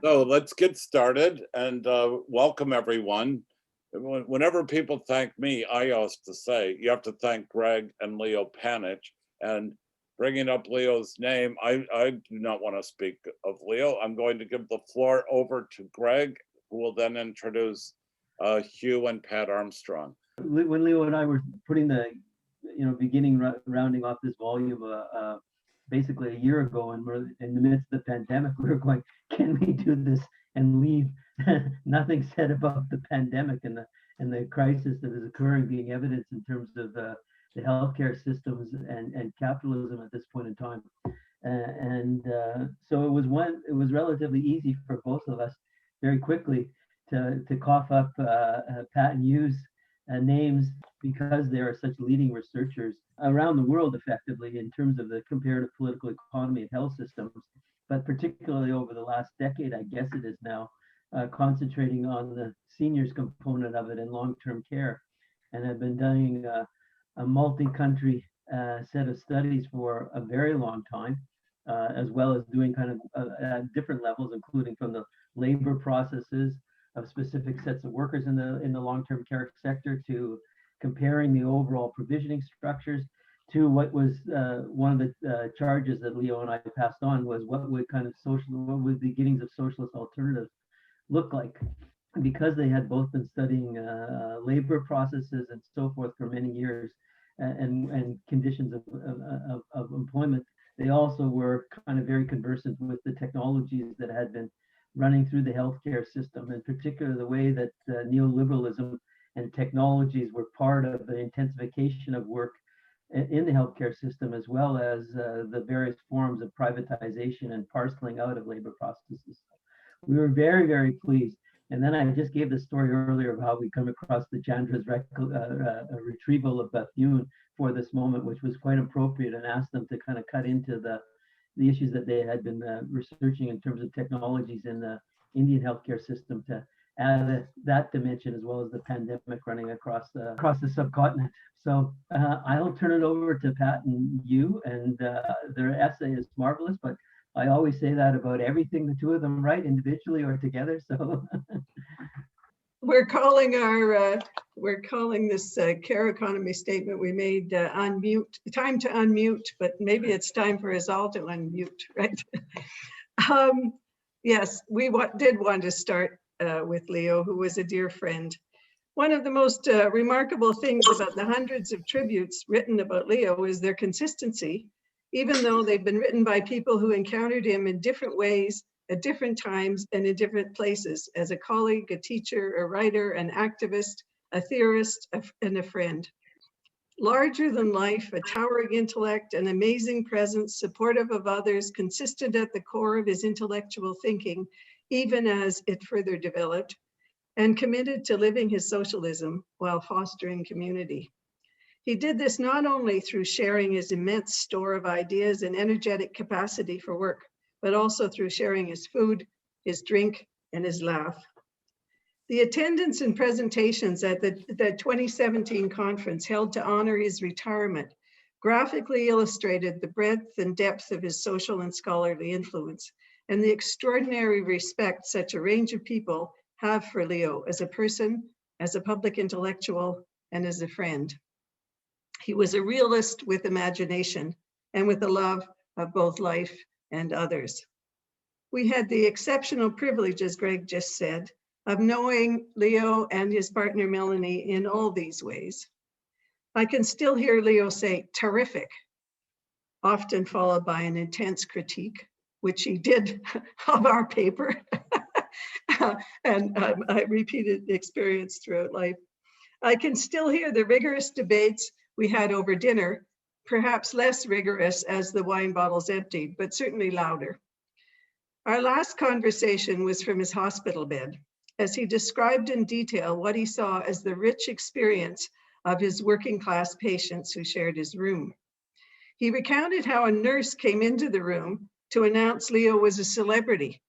So let's get started and welcome everyone. Whenever people thank me, I always to say, you have to thank Greg and Leo Panich. And bringing up Leo's name, I do not want to speak of Leo. I'm going to give the floor over to Greg, who will then introduce Hugh and Pat Armstrong. When Leo and I were putting the, rounding off this volume basically a year ago, and we're in the midst of the pandemic, we were going, can we do this and leave nothing said about the pandemic and the crisis that is occurring, being evidence in terms of the healthcare systems and capitalism at this point in time. So it was relatively easy for both of us very quickly to cough up Pat and Hugh's names, because they are such leading researchers around the world, effectively, in terms of the comparative political economy of health systems, but particularly over the last decade, I guess it is now, concentrating on the seniors component of it in long-term care, and have been doing a multi-country set of studies for a very long time, as well as doing kind of at different levels, including from the labor processes of specific sets of workers in the long-term care sector, to comparing the overall provisioning structures, to what was one of the charges that Leo and I passed on, was what would the beginnings of socialist alternatives look like, because they had both been studying labor processes and so forth for many years, and conditions of employment. They also were kind of very conversant with the technologies that had been running through the healthcare system, in particular the way that neoliberalism and technologies were part of the intensification of work in the healthcare system, as well as the various forms of privatization and parceling out of labor processes. We were very, very pleased. And then I just gave the story earlier of how we come across the Chandra's retrieval of Bethune for this moment, which was quite appropriate, and asked them to kind of cut into the issues that they had been researching in terms of technologies in the Indian healthcare system, to add that dimension, as well as the pandemic running across the subcontinent. So I'll turn it over to Pat and you, and their essay is marvelous, but I always say that about everything the two of them write, individually or together. So we're calling this care economy statement we made unmute, time to unmute, but maybe it's time for us all to unmute, right? Yes, we did want to start with Leo, who was a dear friend. One of the most remarkable things about the hundreds of tributes written about Leo is their consistency, even though they've been written by people who encountered him in different ways, at different times, and in different places, as a colleague, a teacher, a writer, an activist, a theorist, and a friend. Larger than life, a towering intellect, an amazing presence, supportive of others, consistent at the core of his intellectual thinking, even as it further developed, and committed to living his socialism while fostering community. He did this not only through sharing his immense store of ideas and energetic capacity for work, but also through sharing his food, his drink, and his laugh. The attendance and presentations at the 2017 conference held to honor his retirement graphically illustrated the breadth and depth of his social and scholarly influence, and the extraordinary respect such a range of people have for Leo as a person, as a public intellectual, and as a friend. He was a realist with imagination and with a love of both life and others. We had the exceptional privilege, as Greg just said, of knowing Leo and his partner Melanie in all these ways. I can still hear Leo say, "terrific," often followed by an intense critique, which he did of our paper. And I repeated the experience throughout life. I can still hear the rigorous debates we had over dinner, perhaps less rigorous as the wine bottles emptied, but certainly louder. Our last conversation was from his hospital bed, as he described in detail what he saw as the rich experience of his working class patients who shared his room. He recounted how a nurse came into the room to announce Leo was a celebrity.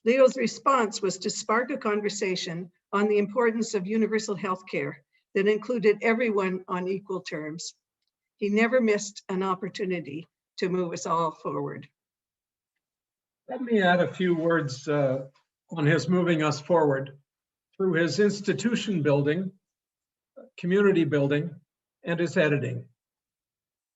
Leo's response was to spark a conversation on the importance of universal health care that included everyone on equal terms. He never missed an opportunity to move us all forward. Let me add a few words on his moving us forward through his institution building, community building, and his editing.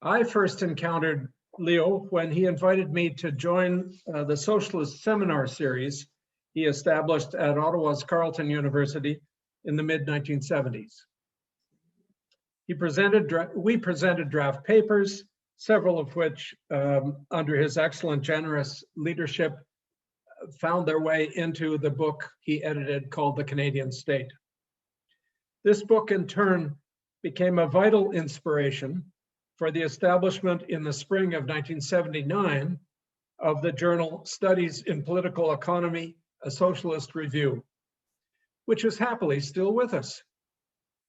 I first encountered Leo when he invited me to join the Socialist seminar series he established at Ottawa's Carleton University in the mid-1970s. We presented draft papers, several of which, under his excellent, generous leadership, found their way into the book he edited called The Canadian State. This book, in turn, became a vital inspiration for the establishment in the spring of 1979 of the journal Studies in Political Economy, a Socialist Review, which is happily still with us.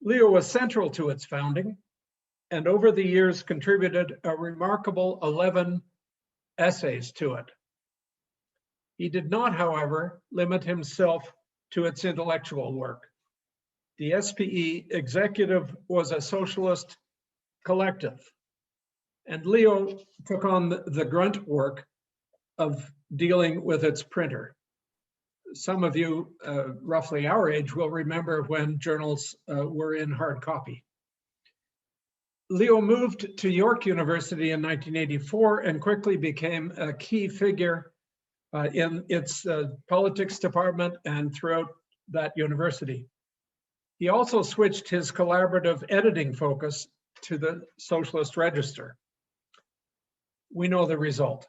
Leo was central to its founding, and over the years contributed a remarkable 11 essays to it. He did not, however, limit himself to its intellectual work. The SPE executive was a socialist collective, and Leo took on the grunt work of dealing with its printer. Some of you, roughly our age, will remember when journals were in hard copy. Leo moved to York University in 1984 and quickly became a key figure in its politics department and throughout that university. He also switched his collaborative editing focus to the Socialist Register. We know the result.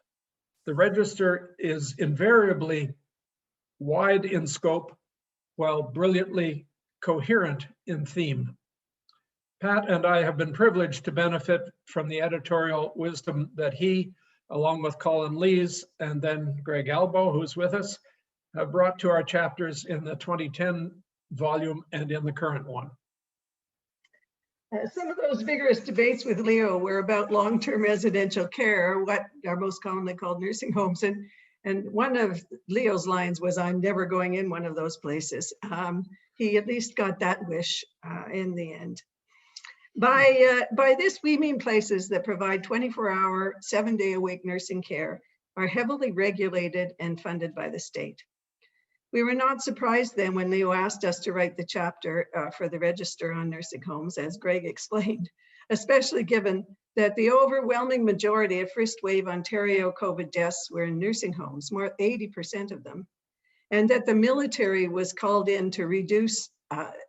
The Register is invariably wide in scope while brilliantly coherent in theme. Pat and I have been privileged to benefit from the editorial wisdom that he, along with Colin Lees and then Greg Albo, who's with us, have brought to our chapters in the 2010 volume and in the current one. Some of those vigorous debates with Leo were about long-term residential care, what are most commonly called nursing homes. And one of Leo's lines was, "I'm never going in one of those places." He at least got that wish in the end. By this, we mean places that provide 24-hour, 7-day-a-week nursing care, are heavily regulated and funded by the state. We were not surprised then when Leo asked us to write the chapter for the Register on nursing homes, as Greg explained, especially given that the overwhelming majority of first wave Ontario COVID deaths were in nursing homes, more 80% of them, and that the military was called in to reduce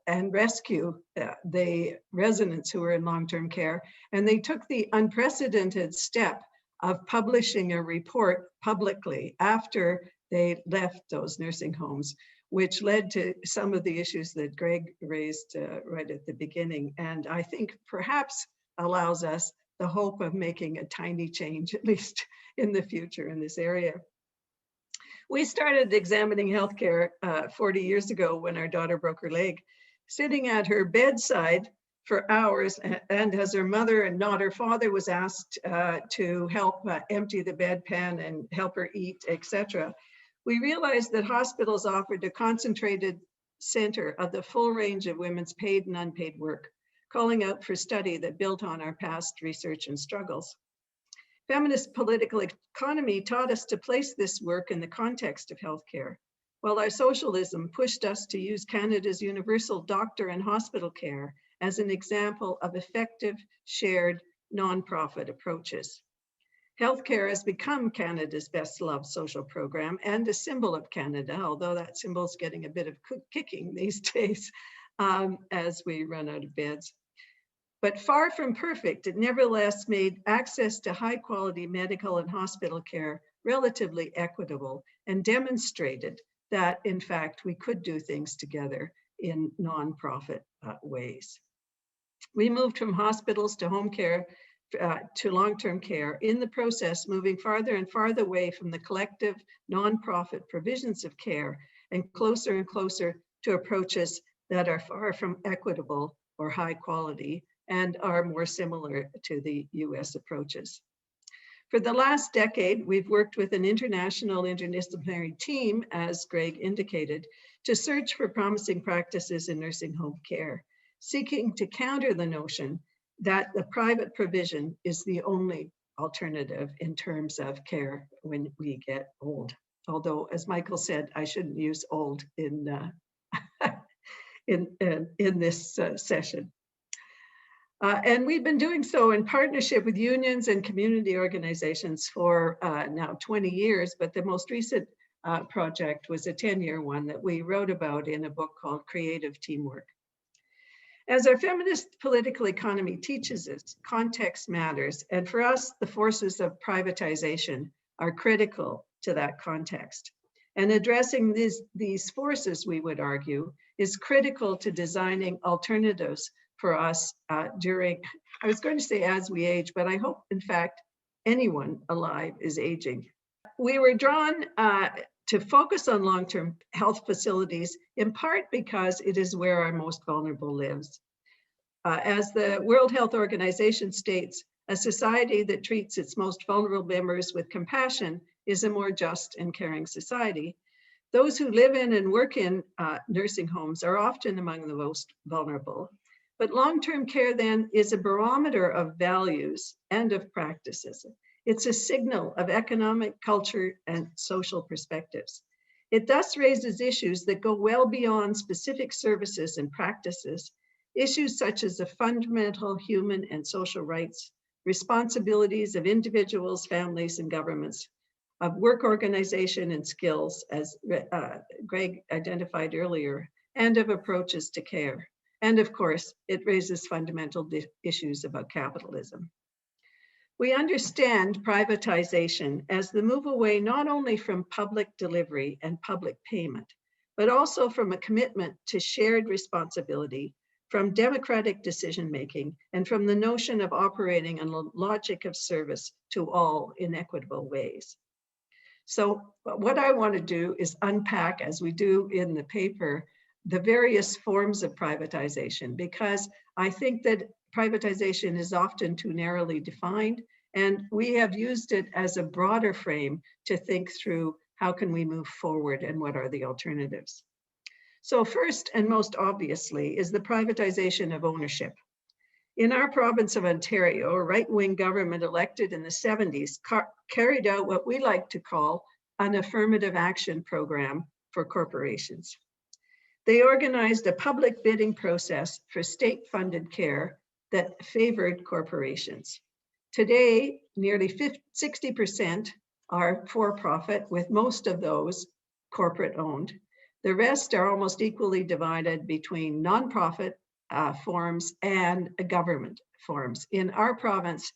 and rescue the residents who were in long-term care. And they took the unprecedented step of publishing a report publicly after they left those nursing homes, which led to some of the issues that Greg raised right at the beginning. And I think perhaps allows us the hope of making a tiny change, at least in the future in this area. We started examining healthcare 40 years ago when our daughter broke her leg, sitting at her bedside for hours, and as her mother and not her father was asked to help empty the bedpan and help her eat, etc. We realized that hospitals offered a concentrated center of the full range of women's paid and unpaid work, calling out for study that built on our past research and struggles. Feminist political economy taught us to place this work in the context of healthcare, while our socialism pushed us to use Canada's universal doctor and hospital care as an example of effective, shared, nonprofit approaches. Healthcare has become Canada's best loved social program and a symbol of Canada, although that symbol is getting a bit of kicking these days as we run out of beds. But far from perfect, it nevertheless made access to high quality medical and hospital care relatively equitable and demonstrated that, in fact, we could do things together in nonprofit ways. We moved from hospitals to home care to long-term care, in the process moving farther and farther away from the collective nonprofit provisions of care and closer to approaches that are far from equitable or high quality and are more similar to the US approaches. For the last decade, we've worked with an international interdisciplinary team, as Greg indicated, to search for promising practices in nursing home care, seeking to counter the notion that the private provision is the only alternative in terms of care when we get old. although, as Michael said, I shouldn't use old in in this session. And we've been doing so in partnership with unions and community organizations for now 20 years, but the most recent project was a 10-year one that we wrote about in a book called Creative Teamwork. As our feminist political economy teaches us, context matters, and for us, the forces of privatization are critical to that context. And addressing these forces, we would argue, is critical to designing alternatives for us during, I was going to say as we age, but I hope, in fact, anyone alive is aging. We were drawn to focus on long-term health facilities, in part because it is where our most vulnerable lives. As the World Health Organization states, a society that treats its most vulnerable members with compassion is a more just and caring society. Those who live in and work in nursing homes are often among the most vulnerable. But long-term care then is a barometer of values and of practices. It's a signal of economic, culture, and social perspectives. It thus raises issues that go well beyond specific services and practices, issues such as the fundamental human and social rights, responsibilities of individuals, families, and governments, of work organization and skills, as Greg identified earlier, and of approaches to care. And of course, it raises fundamental issues about capitalism. We understand privatization as the move away not only from public delivery and public payment, but also from a commitment to shared responsibility, from democratic decision-making, and from the notion of operating on the logic of service to all in equitable ways. So what I want to do is unpack, as we do in the paper, the various forms of privatization, because I think that privatization is often too narrowly defined, and we have used it as a broader frame to think through how can we move forward and what are the alternatives. So first and most obviously is the privatization of ownership. In our province of Ontario, a right-wing government elected in the 70s carried out what we like to call an affirmative action program for corporations. They organized a public bidding process for state-funded care that favored corporations. Today, nearly 60% are for-profit, with most of those corporate-owned. The rest are almost equally divided between nonprofit forms and government forms. In our province,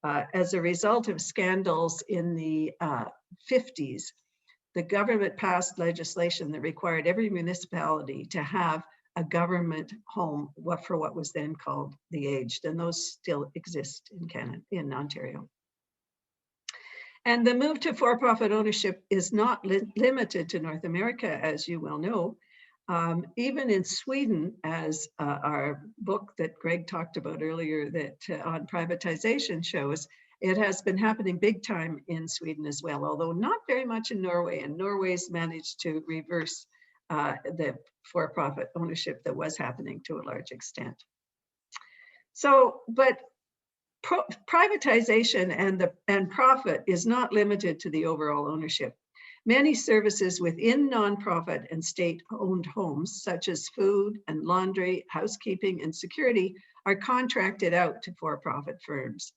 as a result of scandals in the 50s, the government passed legislation that required every municipality to have a government home for what was then called the aged, and those still exist in Canada, in Ontario. And the move to for-profit ownership is not limited to North America, as you well know. Even in Sweden, as our book that Greg talked about earlier that on privatization shows, it has been happening big time in Sweden as well, although not very much in Norway, and Norway's managed to reverse the for-profit ownership that was happening to a large extent. So, but privatization and profit is not limited to the overall ownership. Many services within nonprofit and state-owned homes, such as food and laundry, housekeeping, and security, are contracted out to for-profit firms.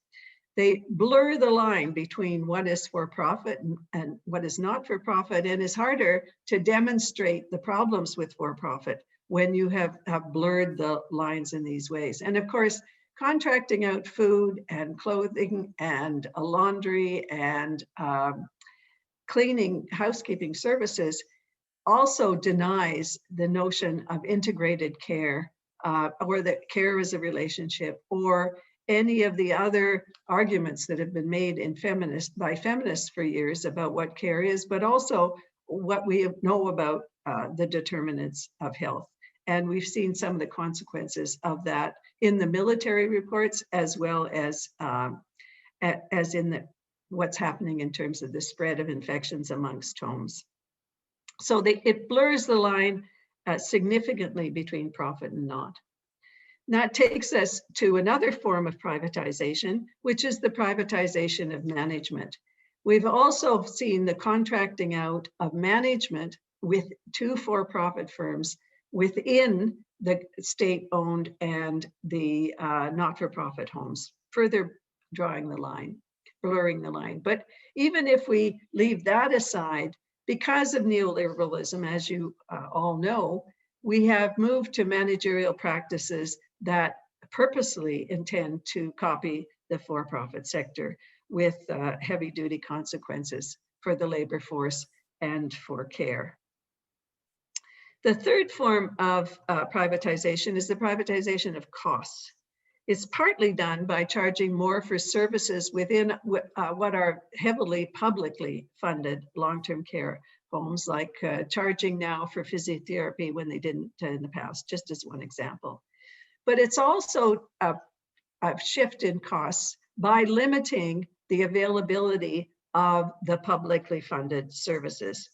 They blur the line between what is for-profit and what is not for-profit, and it's harder to demonstrate the problems with for-profit when you have blurred the lines in these ways. And of course, contracting out food and clothing and laundry and cleaning, housekeeping services also denies the notion of integrated care or that care is a relationship, or any of the other arguments that have been made by feminists for years about what care is, but also what we know about the determinants of health. And we've seen some of the consequences of that in the military reports, as well as in what's happening in terms of the spread of infections amongst homes. So it blurs the line significantly between profit and not. That takes us to another form of privatization, which is the privatization of management. We've also seen the contracting out of management with two for-profit firms within the state-owned and the not-for-profit homes, further drawing the line, blurring the line. But even if we leave that aside, because of neoliberalism, as you all know, we have moved to managerial practices that purposely intend to copy the for-profit sector with heavy-duty consequences for the labor force and for care. The third form of privatization is the privatization of costs. It's partly done by charging more for services within what are heavily publicly funded long-term care homes, like charging now for physiotherapy when they didn't in the past, just as one example. But it's also a shift in costs by limiting the availability of the publicly funded services.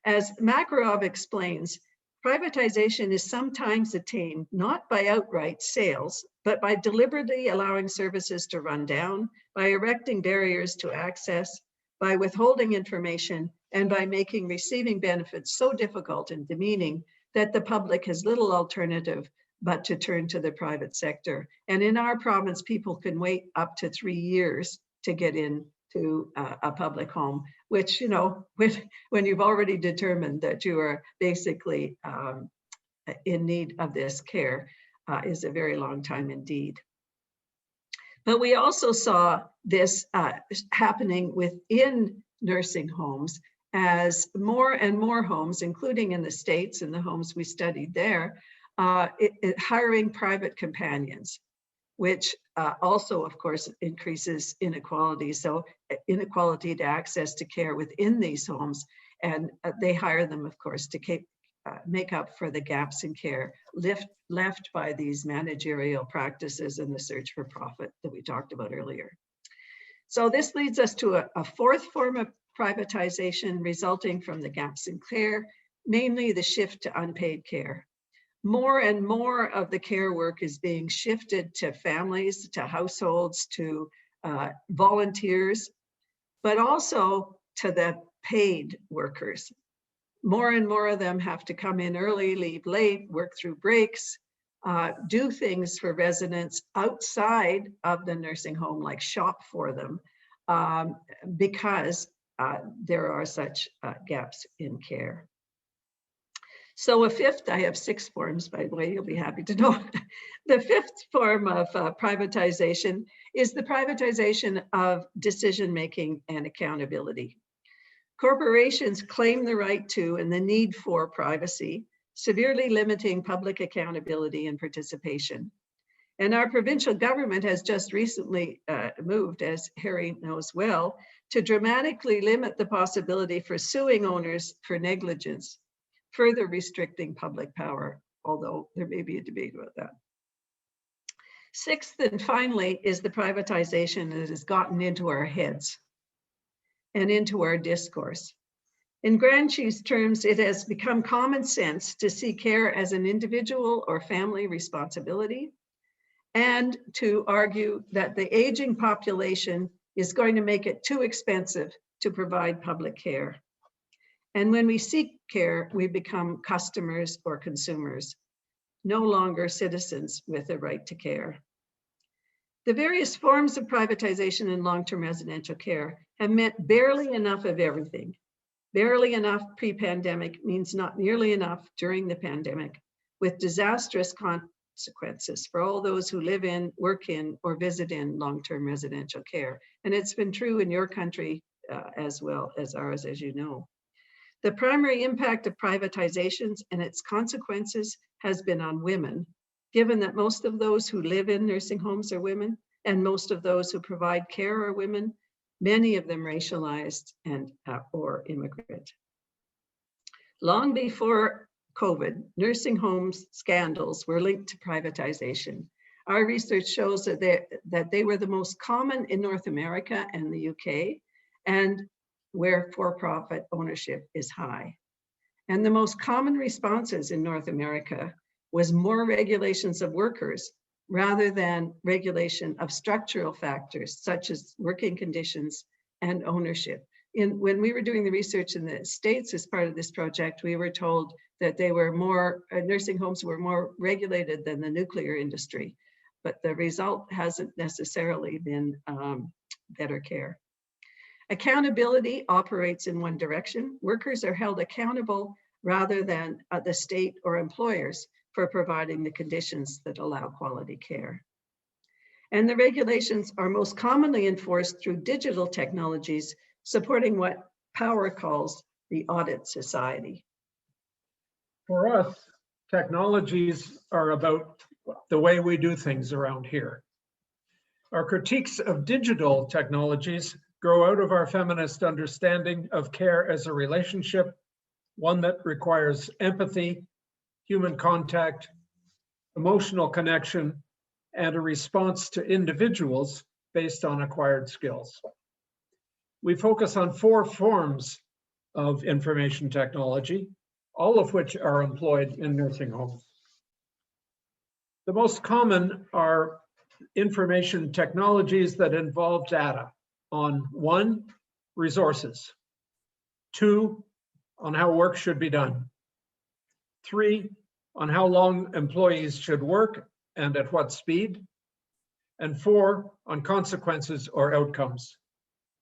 As Makarov explains, privatization is sometimes attained not by outright sales, but by deliberately allowing services to run down, by erecting barriers to access, by withholding information, and by making receiving benefits so difficult and demeaning that the public has little alternative but to turn to the private sector. And in our province, people can wait up to 3 years to get into a public home, which, you know, when you've already determined that you are basically in need of this care, is a very long time indeed. But we also saw this happening within nursing homes as more and more homes, including in the States and the homes we studied there, hiring private companions, which also, of course, increases inequality. So inequality to access to care within these homes, and they hire them, of course, to make up for the gaps in care left by these managerial practices and the search for profit that we talked about earlier. So this leads us to a fourth form of privatization resulting from the gaps in care, namely the shift to unpaid care. More and more of the care work is being shifted to families, to households, to volunteers, but also to the paid workers. More and more of them have to come in early, leave late, work through breaks, do things for residents outside of the nursing home, like shop for them, because there are such gaps in care. So a fifth, I have 6 forms, by the way, you'll be happy to know. The fifth form of privatization is the privatization of decision-making and accountability. Corporations claim the right to and the need for privacy, severely limiting public accountability and participation. And our provincial government has just recently moved, as Harry knows well, to dramatically limit the possibility for suing owners for negligence, further restricting public power, although there may be a debate about that. Sixth and finally is the privatization that has gotten into our heads and into our discourse. In Gramsci's terms, it has become common sense to see care as an individual or family responsibility, and to argue that the aging population is going to make it too expensive to provide public care. And when we seek care, we become customers or consumers, no longer citizens with a right to care. The various forms of privatization in long-term residential care have meant barely enough of everything. Barely enough pre-pandemic means not nearly enough during the pandemic, with disastrous consequences for all those who live in, work in, or visit in long-term residential care. And it's been true in your country as well as ours, as you know. The primary impact of privatizations and its consequences has been on women, given that most of those who live in nursing homes are women, and most of those who provide care are women, many of them racialized and or immigrant. Long before COVID, nursing homes scandals were linked to privatization. Our research shows that they were the most common in North America and the UK, and where for-profit ownership is high. And the most common responses in North America was more regulations of workers rather than regulation of structural factors such as working conditions and ownership. When we were doing the research in the States as part of this project, we were told that they were more, nursing homes were more regulated than the nuclear industry, but the result hasn't necessarily been better care. Accountability operates in one direction. Workers are held accountable rather than the state or employers for providing the conditions that allow quality care. And the regulations are most commonly enforced through digital technologies, supporting what Power calls the audit society. For us, technologies are about the way we do things around here. Our critiques of digital technologies grow out of our feminist understanding of care as a relationship, one that requires empathy, human contact, emotional connection, and a response to individuals based on acquired skills. We focus on 4 forms of information technology, all of which are employed in nursing homes. The most common are information technologies that involve data on 1, resources, 2, on how work should be done, 3, on how long employees should work and at what speed, and 4, on consequences or outcomes.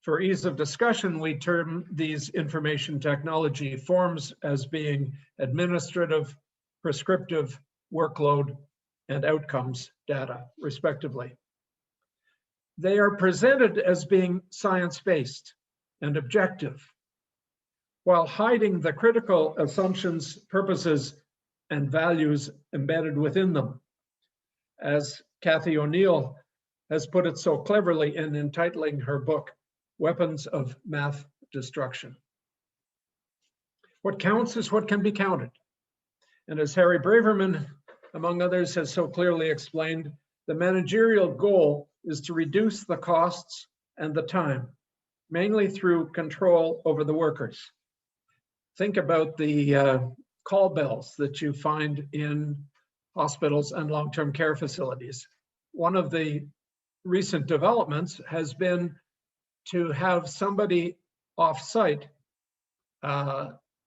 For ease of discussion, we term these information technology forms as being administrative, prescriptive, workload, and outcomes data, respectively. They are presented as being science-based and objective, while hiding the critical assumptions, purposes, and values embedded within them. As Kathy O'Neill has put it so cleverly in entitling her book, Weapons of Math Destruction. What counts is what can be counted. And as Harry Braverman, among others, has so clearly explained, the managerial goal is to reduce the costs and the time, mainly through control over the workers. Think about the call bells that you find in hospitals and long-term care facilities. One of the recent developments has been to have somebody off-site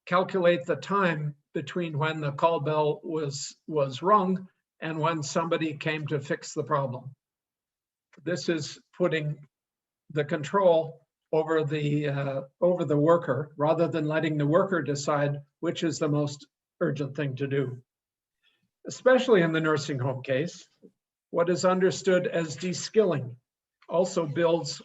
calculate the time between when the call bell was rung and when somebody came to fix the problem. This is putting the control over the worker rather than letting the worker decide which is the most urgent thing to do. Especially in the nursing home case, what is understood as de-skilling also builds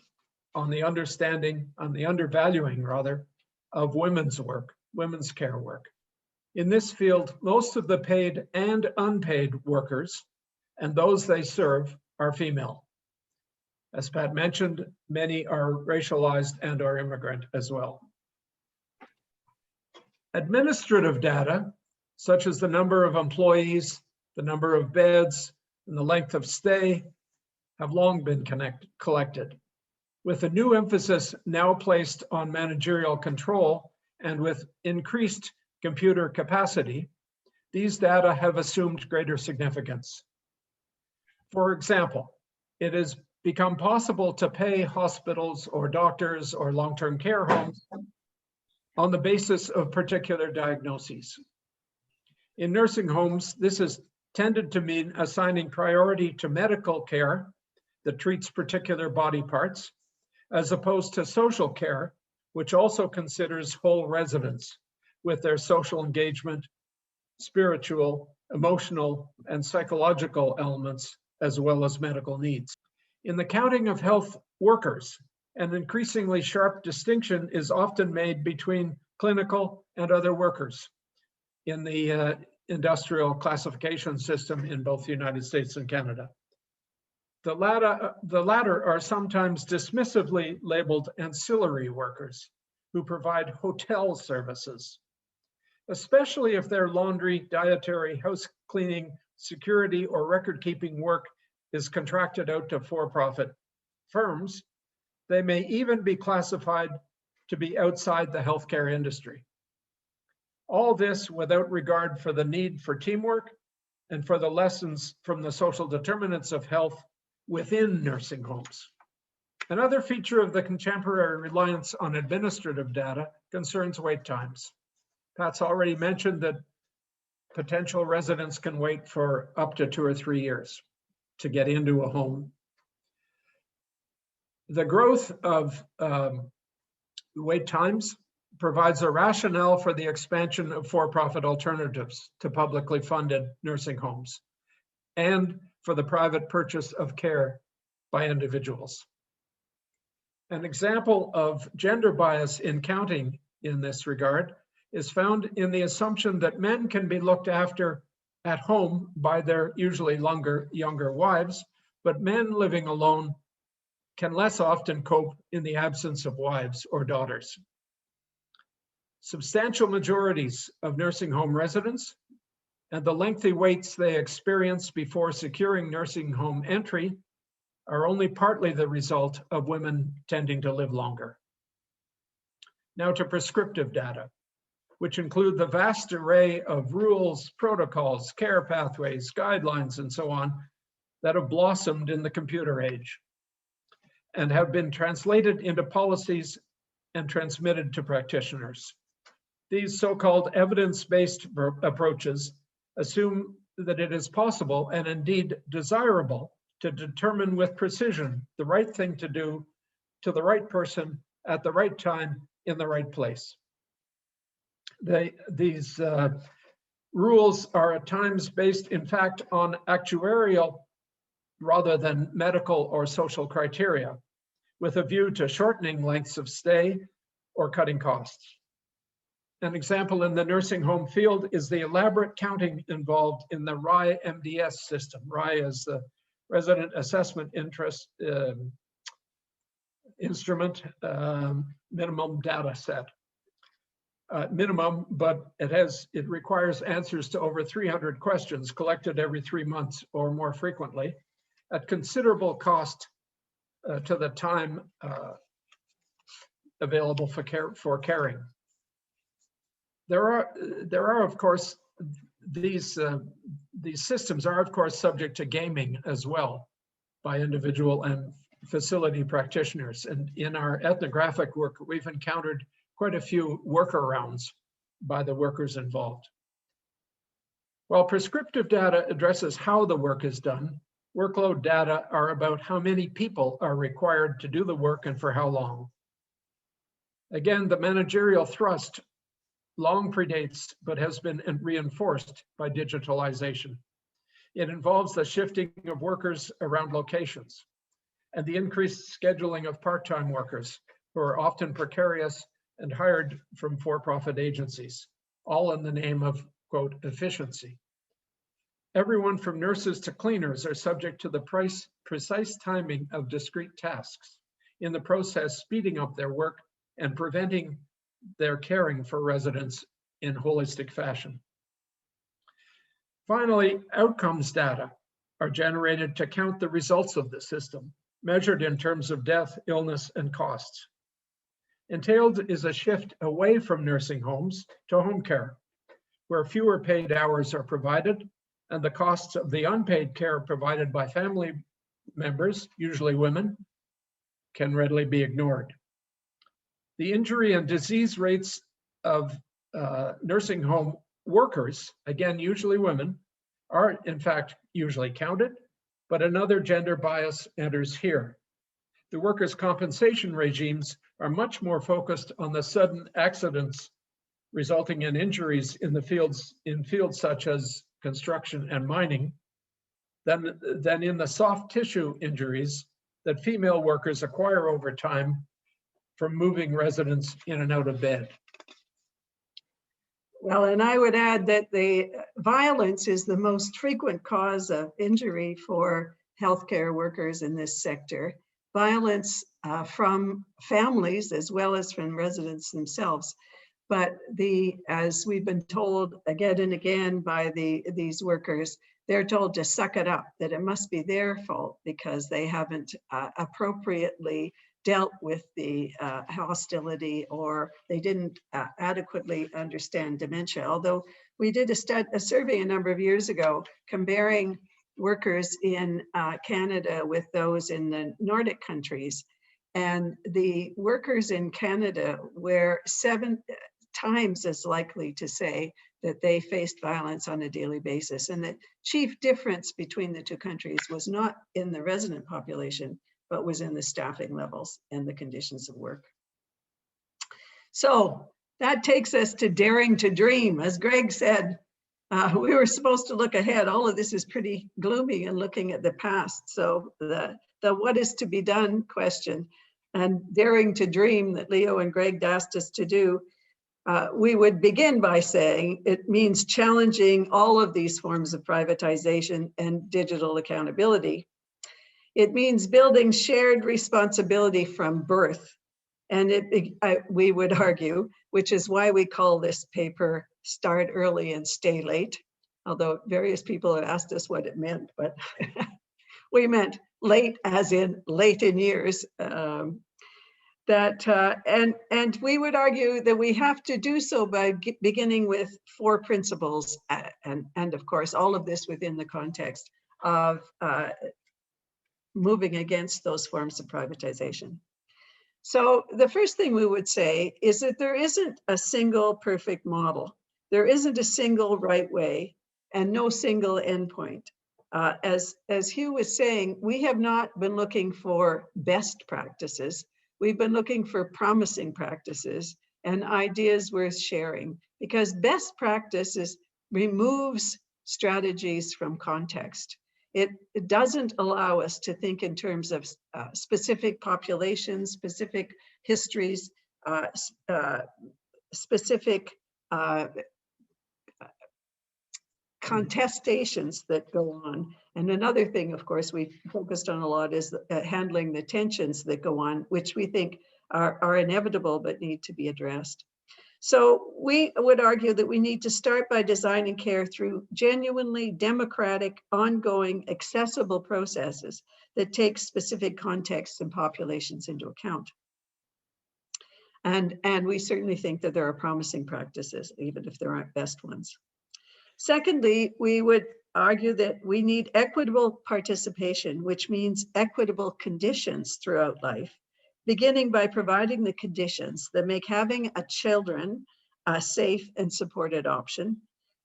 on the understanding, on the undervaluing rather, of women's work, women's care work. In this field, most of the paid and unpaid workers and those they serve are female. As Pat mentioned, many are racialized and are immigrant as well. Administrative data, such as the number of employees, the number of beds, and the length of stay, have long been collected. With a new emphasis now placed on managerial control and with increased computer capacity, these data have assumed greater significance. For example, it has become possible to pay hospitals or doctors or long-term care homes on the basis of particular diagnoses. In nursing homes, this has tended to mean assigning priority to medical care that treats particular body parts, as opposed to social care, which also considers whole residents with their social engagement, spiritual, emotional, and psychological elements, as well as medical needs. In the counting of health workers, an increasingly sharp distinction is often made between clinical and other workers in the industrial classification system in both the United States and Canada. The latter are sometimes dismissively labeled ancillary workers who provide hotel services, especially if their laundry, dietary, house cleaning, security, or record-keeping work is contracted out to for-profit firms. They may even be classified to be outside the healthcare industry. All this without regard for the need for teamwork and for the lessons from the social determinants of health within nursing homes. Another feature of the contemporary reliance on administrative data concerns wait times. Pat's already mentioned that potential residents can wait for up to 2 or 3 years to get into a home. The growth of wait times provides a rationale for the expansion of for-profit alternatives to publicly funded nursing homes and for the private purchase of care by individuals. An example of gender bias in counting in this regard is found in the assumption that men can be looked after at home by their usually younger wives, but men living alone can less often cope in the absence of wives or daughters. Substantial majorities of nursing home residents and the lengthy waits they experience before securing nursing home entry are only partly the result of women tending to live longer. Now to prescriptive data, which include the vast array of rules, protocols, care pathways, guidelines, and so on that have blossomed in the computer age and have been translated into policies and transmitted to practitioners. These so-called evidence-based approaches assume that it is possible and indeed desirable to determine with precision the right thing to do to the right person at the right time in the right place. These rules are at times based, in fact, on actuarial rather than medical or social criteria, with a view to shortening lengths of stay or cutting costs. An example in the nursing home field is the elaborate counting involved in the RAI MDS system. RAI is the Resident Assessment Interest Instrument minimum data set. Minimum, but it requires answers to over 300 questions collected every 3 months or more frequently at considerable cost to the time available for caring. There are of course, these systems are of course subject to gaming as well by individual and facility practitioners. And in our ethnographic work, we've encountered quite a few workarounds by the workers involved. While prescriptive data addresses how the work is done, workload data are about how many people are required to do the work and for how long. Again, the managerial thrust long predates, but has been reinforced by digitalization. It involves the shifting of workers around locations and the increased scheduling of part-time workers who are often precarious and hired from for-profit agencies, all in the name of, quote, efficiency. Everyone from nurses to cleaners are subject to the precise timing of discrete tasks, in the process speeding up their work and preventing their caring for residents in holistic fashion. Finally, outcomes data are generated to count the results of the system, measured in terms of death, illness, and costs. Entailed is a shift away from nursing homes to home care, where fewer paid hours are provided and the costs of the unpaid care provided by family members, usually women, can readily be ignored. The injury and disease rates of nursing home workers, again, usually women, are in fact usually counted, but another gender bias enters here. The workers' compensation regimes are much more focused on the sudden accidents resulting in injuries in fields such as construction and mining than in the soft tissue injuries that female workers acquire over time from moving residents in and out of bed. Well, and I would add that the violence is the most frequent cause of injury for healthcare workers in this sector. Violence from families as well as from residents themselves. But as we've been told again and again by these workers, they're told to suck it up, that it must be their fault because they haven't appropriately dealt with the hostility, or they didn't adequately understand dementia. Although we did a survey a number of years ago comparing workers in Canada with those in the Nordic countries. And the workers in Canada were 7 times as likely to say that they faced violence on a daily basis. And the chief difference between the two countries was not in the resident population, but was in the staffing levels and the conditions of work. So that takes us to daring to dream. As Greg said, we were supposed to look ahead. All of this is pretty gloomy and looking at the past. So the what is to be done question and daring to dream that Leo and Greg asked us to do, we would begin by saying it means challenging all of these forms of privatization and digital accountability. It means building shared responsibility from birth. And we would argue, which is why we call this paper Start Early and Stay Late, although various people have asked us what it meant, but we meant late as in late in years. And we would argue that we have to do so by beginning with 4 principles, and of course, all of this within the context of moving against those forms of privatization. So the first thing we would say is that there isn't a single perfect model. There isn't a single right way and no single endpoint. As Hugh was saying, we have not been looking for best practices. We've been looking for promising practices and ideas worth sharing, because best practices removes strategies from context. It doesn't allow us to think in terms of specific populations, specific histories, specific contestations that go on. And another thing, of course, we focused on a lot is handling the tensions that go on, which we think are inevitable but need to be addressed. So we would argue that we need to start by designing care through genuinely democratic, ongoing, accessible processes that take specific contexts and populations into account. And we certainly think that there are promising practices, even if there aren't best ones. Secondly, we would argue that we need equitable participation, which means equitable conditions throughout life, beginning by providing the conditions that make having children a safe and supported option.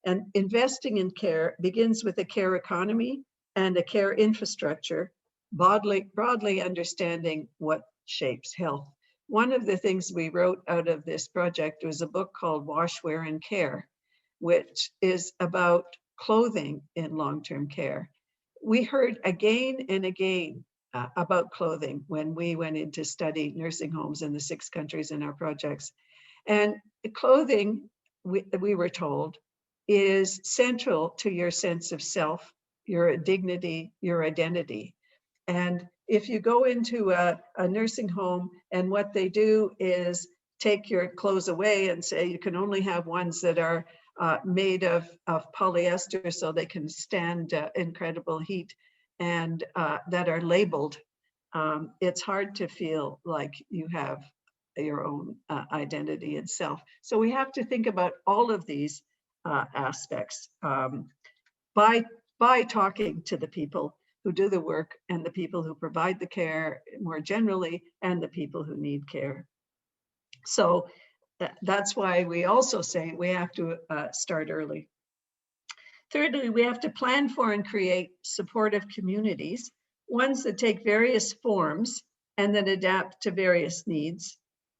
And investing in care begins with a care economy and a care infrastructure, broadly understanding what shapes health. One of the things we wrote out of this project was a book called Wash, Wear, and Care, which is about clothing in long-term care. We heard again and again about clothing when we went in to study nursing homes in the 6 countries in our projects. And clothing, we were told, is central to your sense of self, your dignity, your identity. And if you go into a nursing home and what they do is take your clothes away and say you can only have ones that are made of polyester so they can stand incredible heat and that are labeled, it's hard to feel like you have your own identity and self. So we have to think about all of these aspects by talking to the people who do the work and the people who provide the care more generally and the people who need care. So that's why we also say we have to start early. Thirdly, we have to plan for and create supportive communities, ones that take various forms and that adapt to various needs,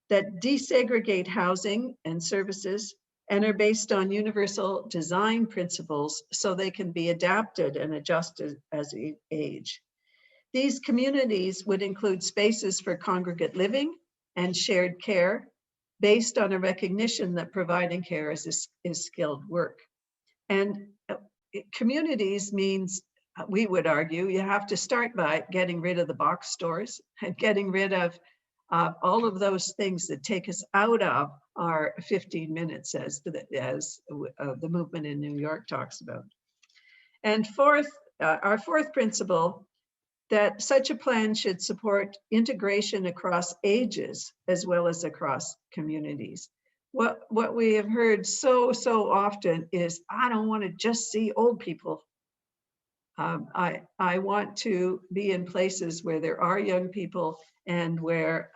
that desegregate housing and services and are based on universal design principles so they can be adapted and adjusted as we age. These communities would include spaces for congregate living and shared care, based on a recognition that providing care is skilled work. And communities means, we would argue, you have to start by getting rid of the box stores and getting rid of all of those things that take us out of our 15 minutes as the movement in New York talks about. And fourth, our fourth principle, that such a plan should support integration across ages as well as across communities. What we have heard so often is, I don't want to just see old people. I want to be in places where there are young people and where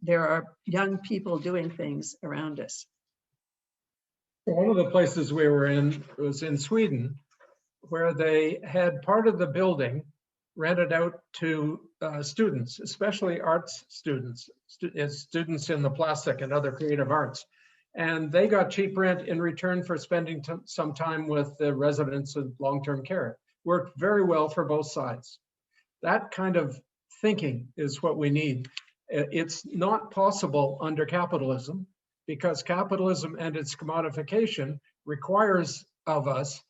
there are young people doing things around us. One of the places we were in was in Sweden, where they had part of the building rented out to students, especially arts students, students in the plastic and other creative arts. And they got cheap rent in return for spending some time with the residents of long-term care. Worked very well for both sides. That kind of thinking is what we need. It's not possible under capitalism, because capitalism and its commodification requires of us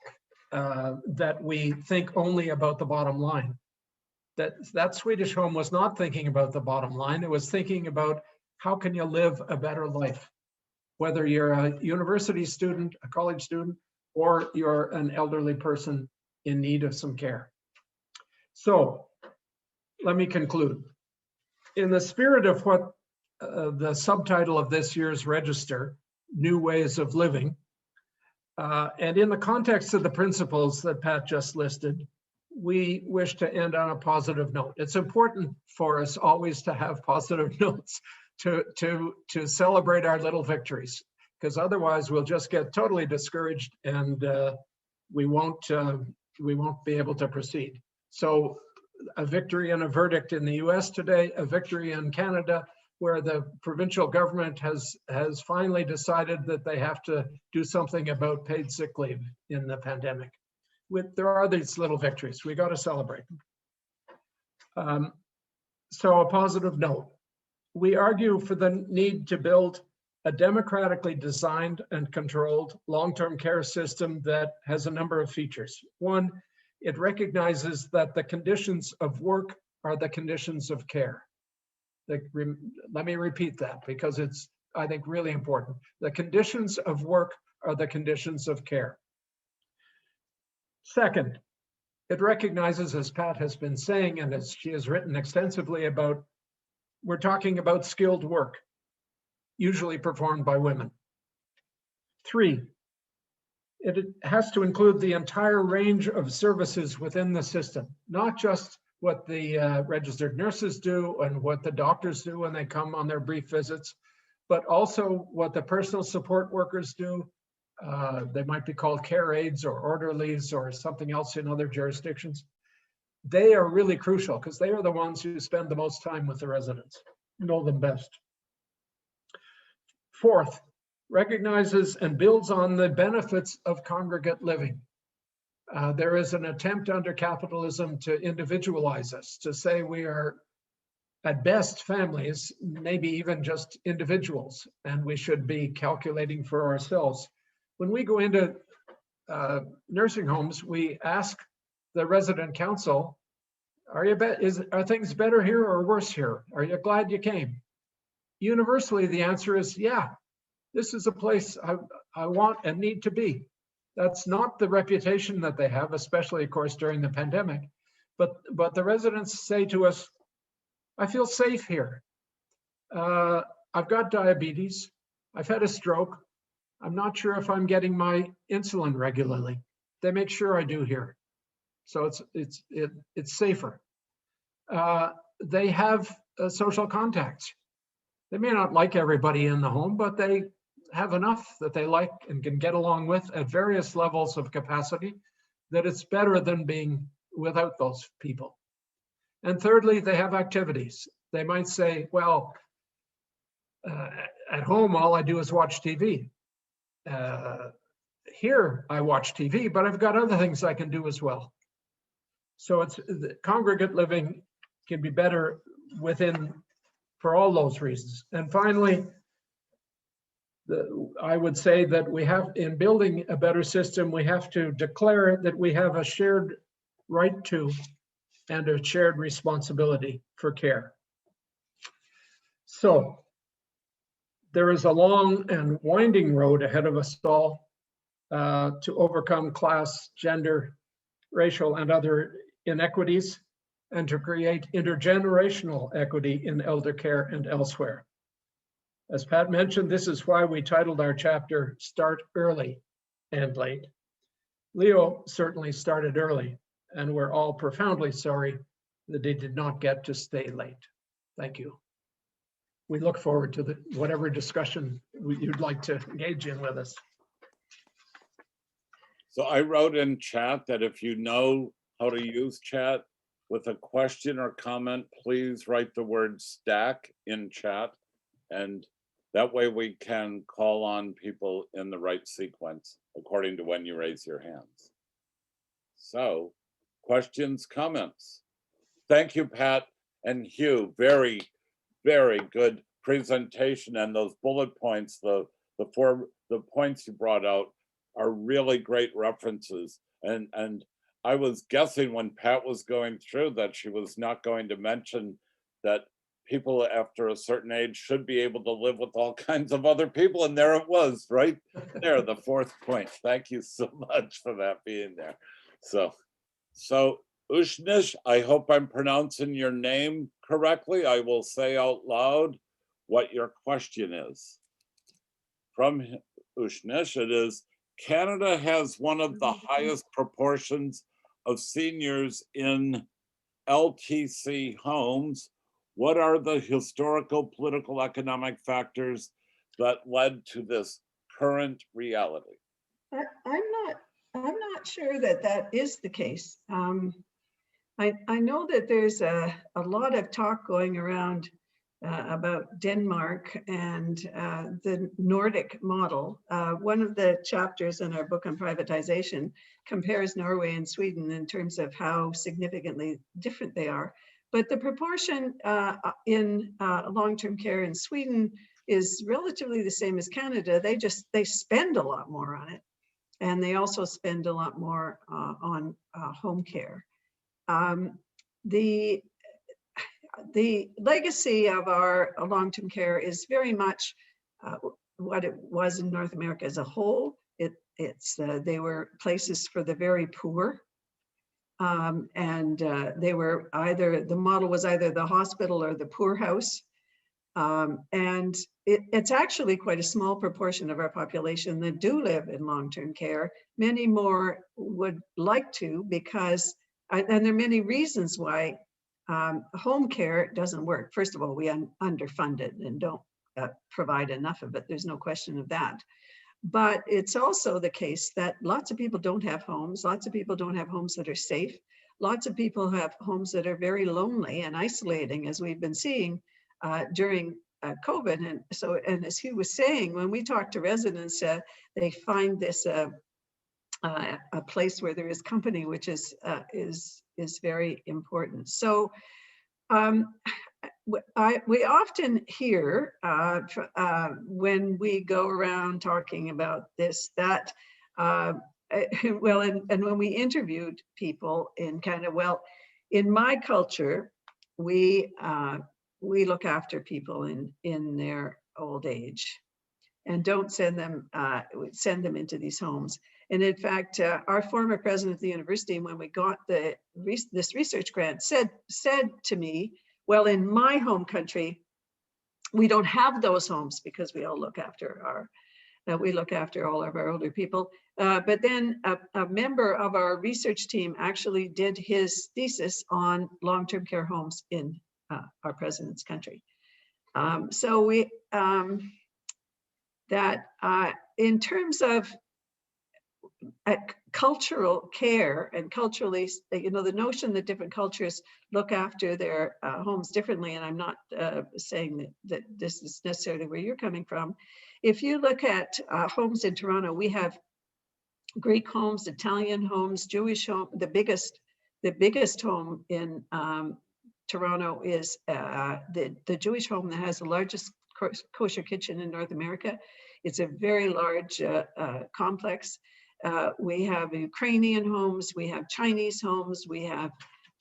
that we think only about the bottom line. That Swedish home was not thinking about the bottom line. It was thinking about how can you live a better life, whether you're a university student, a college student, or you're an elderly person in need of some care. So let me conclude. In the spirit of what the subtitle of this year's register, New Ways of Living, and in the context of the principles that Pat just listed, we wish to end on a positive note. It's important for us always to have positive notes to celebrate our little victories, because otherwise we'll just get totally discouraged and we won't be able to proceed. So a victory and a verdict in the US today, a victory in Canada, where the provincial government has finally decided that they have to do something about paid sick leave in the pandemic. There are these little victories, we got to celebrate them. So a positive note. We argue for the need to build a democratically designed and controlled long-term care system that has a number of features. One, it recognizes that the conditions of work are the conditions of care. Let me repeat that, because it's, I think, really important. The conditions of work are the conditions of care. Second, it recognizes, as Pat has been saying, and as she has written extensively about, we're talking about skilled work, usually performed by women. Three, it has to include the entire range of services within the system, not just what the registered nurses do and what the doctors do when they come on their brief visits, but also what the personal support workers do. They might be called care aides or orderlies or something else in other jurisdictions. They are really crucial because they are the ones who spend the most time with the residents, know them best. Fourth, recognizes and builds on the benefits of congregate living. There is an attempt under capitalism to individualize us, to say we are at best families, maybe even just individuals, and we should be calculating for ourselves. When we go into nursing homes, we ask the resident council, are things better here or worse here? Are you glad you came? Universally, the answer is, yeah, this is a place I want and need to be. That's not the reputation that they have, especially, of course, during the pandemic. But the residents say to us, I feel safe here. I've got diabetes. I've had a stroke. I'm not sure if I'm getting my insulin regularly. They make sure I do here. So it's safer. They have social contacts. They may not like everybody in the home, but they have enough that they like and can get along with at various levels of capacity that it's better than being without those people. And thirdly, they have activities. They might say, well, at home, all I do is watch TV. Here, I watch TV, but I've got other things I can do as well. So it's congregate living can be better within for all those reasons. And finally, I would say that we have, in building a better system, we have to declare that we have a shared right to and a shared responsibility for care. So there is a long and winding road ahead of us all to overcome class, gender, racial, and other inequities, and to create intergenerational equity in elder care and elsewhere. As Pat mentioned, this is why we titled our chapter Start Early and Late. Leo certainly started early, and we're all profoundly sorry that he did not get to stay late. Thank you. We look forward to whatever discussion you'd like to engage in with us. So I wrote in chat that if you know how to use chat with a question or comment, please write the word stack in chat. And that way we can call on people in the right sequence according to when you raise your hands. So questions, comments? Thank you, Pat and Hugh. Very, very good presentation. And those bullet points, the points you brought out are really great references. And I was guessing when Pat was going through that she was not going to mention that people after a certain age should be able to live with all kinds of other people. And there it was, right there, the fourth point. Thank you so much for that being there. So Ushnish, I hope I'm pronouncing your name correctly. I will say out loud what your question is. From Ushnish, it is, Canada has one of the highest proportions of seniors in LTC homes. What are the historical, political, economic factors that led to this current reality? I'm not sure that that is the case. I know that there's a lot of talk going around about Denmark and the Nordic model. One of the chapters in our book on privatization compares Norway and Sweden in terms of how significantly different they are. But the proportion in long-term care in Sweden is relatively the same as Canada. They spend a lot more on it. And they also spend a lot more on home care. The legacy of our long-term care is very much what it was in North America as a whole. They were places for the very poor. They were the model was either the hospital or the poorhouse. And it's actually quite a small proportion of our population that do live in long-term care. Many more would like to because, and there are many reasons why home care doesn't work. First of all, we underfunded and don't provide enough of it. There's no question of that. But it's also the case that lots of people don't have homes. Lots of people don't have homes that are safe. Lots of people have homes that are very lonely and isolating, as we've been seeing during COVID. And as Hugh was saying, when we talk to residents, they find this a place where there is company, which is very important. So we often hear when we go around talking about this, that, well, and when we interviewed people in Canada, well, in my culture, we look after people in their old age and don't send them into these homes. And in fact, our former president of the university, when we got this research grant, said to me, well, in my home country, we don't have those homes because we all look after all of our older people. But then a member of our research team actually did his thesis on long-term care homes in our president's country. So in terms of cultural care and culturally, the notion that different cultures look after their homes differently, and I'm not saying that this is necessarily where you're coming from. If you look at homes in Toronto, we have Greek homes, Italian homes, Jewish home. The biggest home in Toronto is the Jewish home that has the largest kosher kitchen in North America. It's a very large complex. We have Ukrainian homes, we have Chinese homes, we have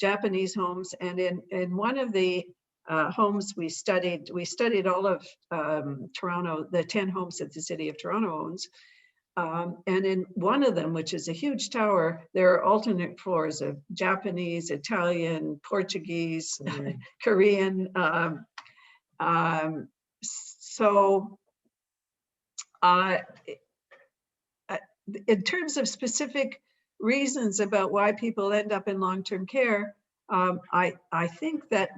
Japanese homes, and in one of the homes we studied all of Toronto, the 10 homes that the city of Toronto owns. And in one of them, which is a huge tower, there are alternate floors of Japanese, Italian, Portuguese, Korean. In terms of specific reasons about why people end up in long-term care, I think that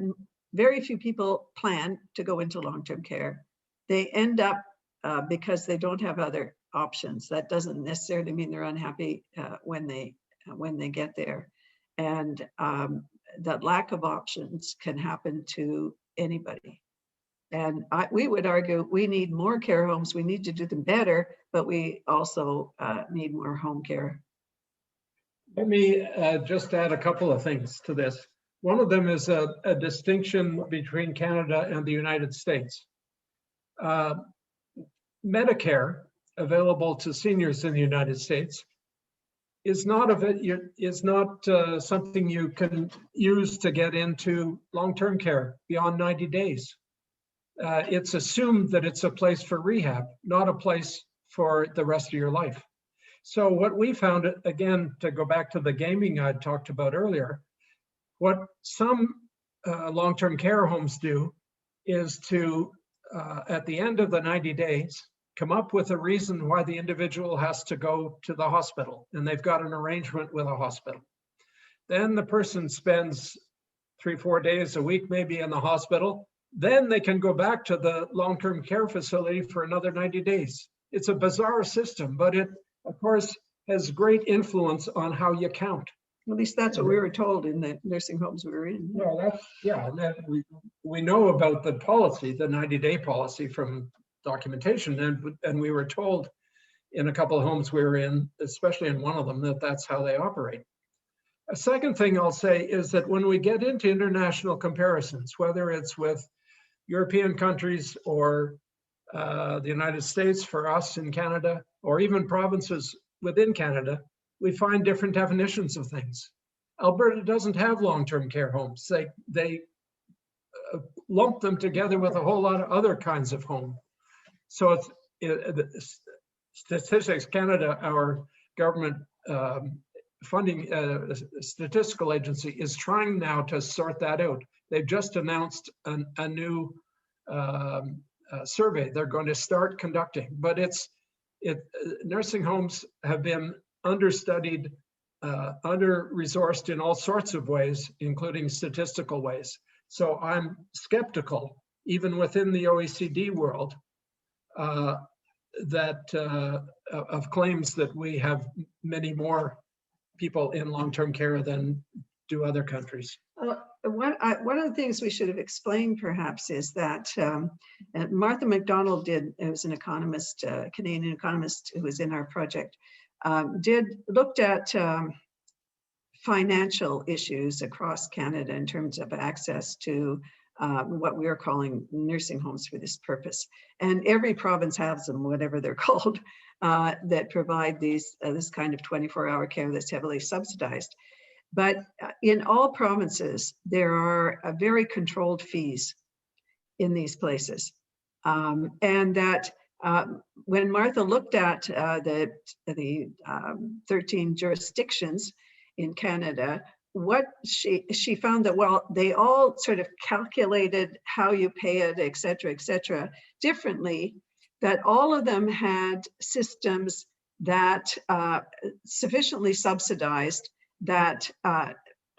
very few people plan to go into long-term care. They end up because they don't have other options. That doesn't necessarily mean they're unhappy when they get there. And that lack of options can happen to anybody. And we would argue we need more care homes. We need to do them better, but we also need more home care. Let me just add a couple of things to this. One of them is a distinction between Canada and the United States. Medicare, available to seniors in the United States, is not something you can use to get into long-term care beyond 90 days. It's assumed that it's a place for rehab, not a place for the rest of your life. So what we found, again, to go back to the gaming I talked about earlier, what some long-term care homes do is to, at the end of the 90 days, come up with a reason why the individual has to go to the hospital, and they've got an arrangement with a hospital. Then the person spends 3-4 days a week maybe in the hospital. Then they can go back to the long-term care facility for another 90 days. It's a bizarre system, but it, of course, has great influence on how you count. At least that's what we were told in the nursing homes we were in. Well, we know about the policy, the 90-day policy from documentation, and we were told in a couple of homes we were in, especially in one of them, that that's how they operate. A second thing I'll say is that when we get into international comparisons, whether it's with European countries or the United States for us in Canada, or even provinces within Canada, we find different definitions of things. Alberta doesn't have long-term care homes. They lump them together with a whole lot of other kinds of home. So it's Statistics Canada, our government funding statistical agency, is trying now to sort that out. They've just announced a new survey they're going to start conducting, but nursing homes have been understudied, under-resourced in all sorts of ways, including statistical ways. So I'm skeptical, even within the OECD world, of claims that we have many more people in long-term care than do other countries. One of the things we should have explained perhaps is that Martha McDonald who's an economist, Canadian economist who was in our project, looked at financial issues across Canada in terms of access to what we are calling nursing homes for this purpose. And every province has them, whatever they're called, that provide this kind of 24-hour care that's heavily subsidized. But in all provinces, there are very controlled fees in these places. And that when Martha looked at the 13 jurisdictions in Canada, what she found that, well, they all sort of calculated how you pay it, et cetera, differently, that all of them had systems that sufficiently subsidized that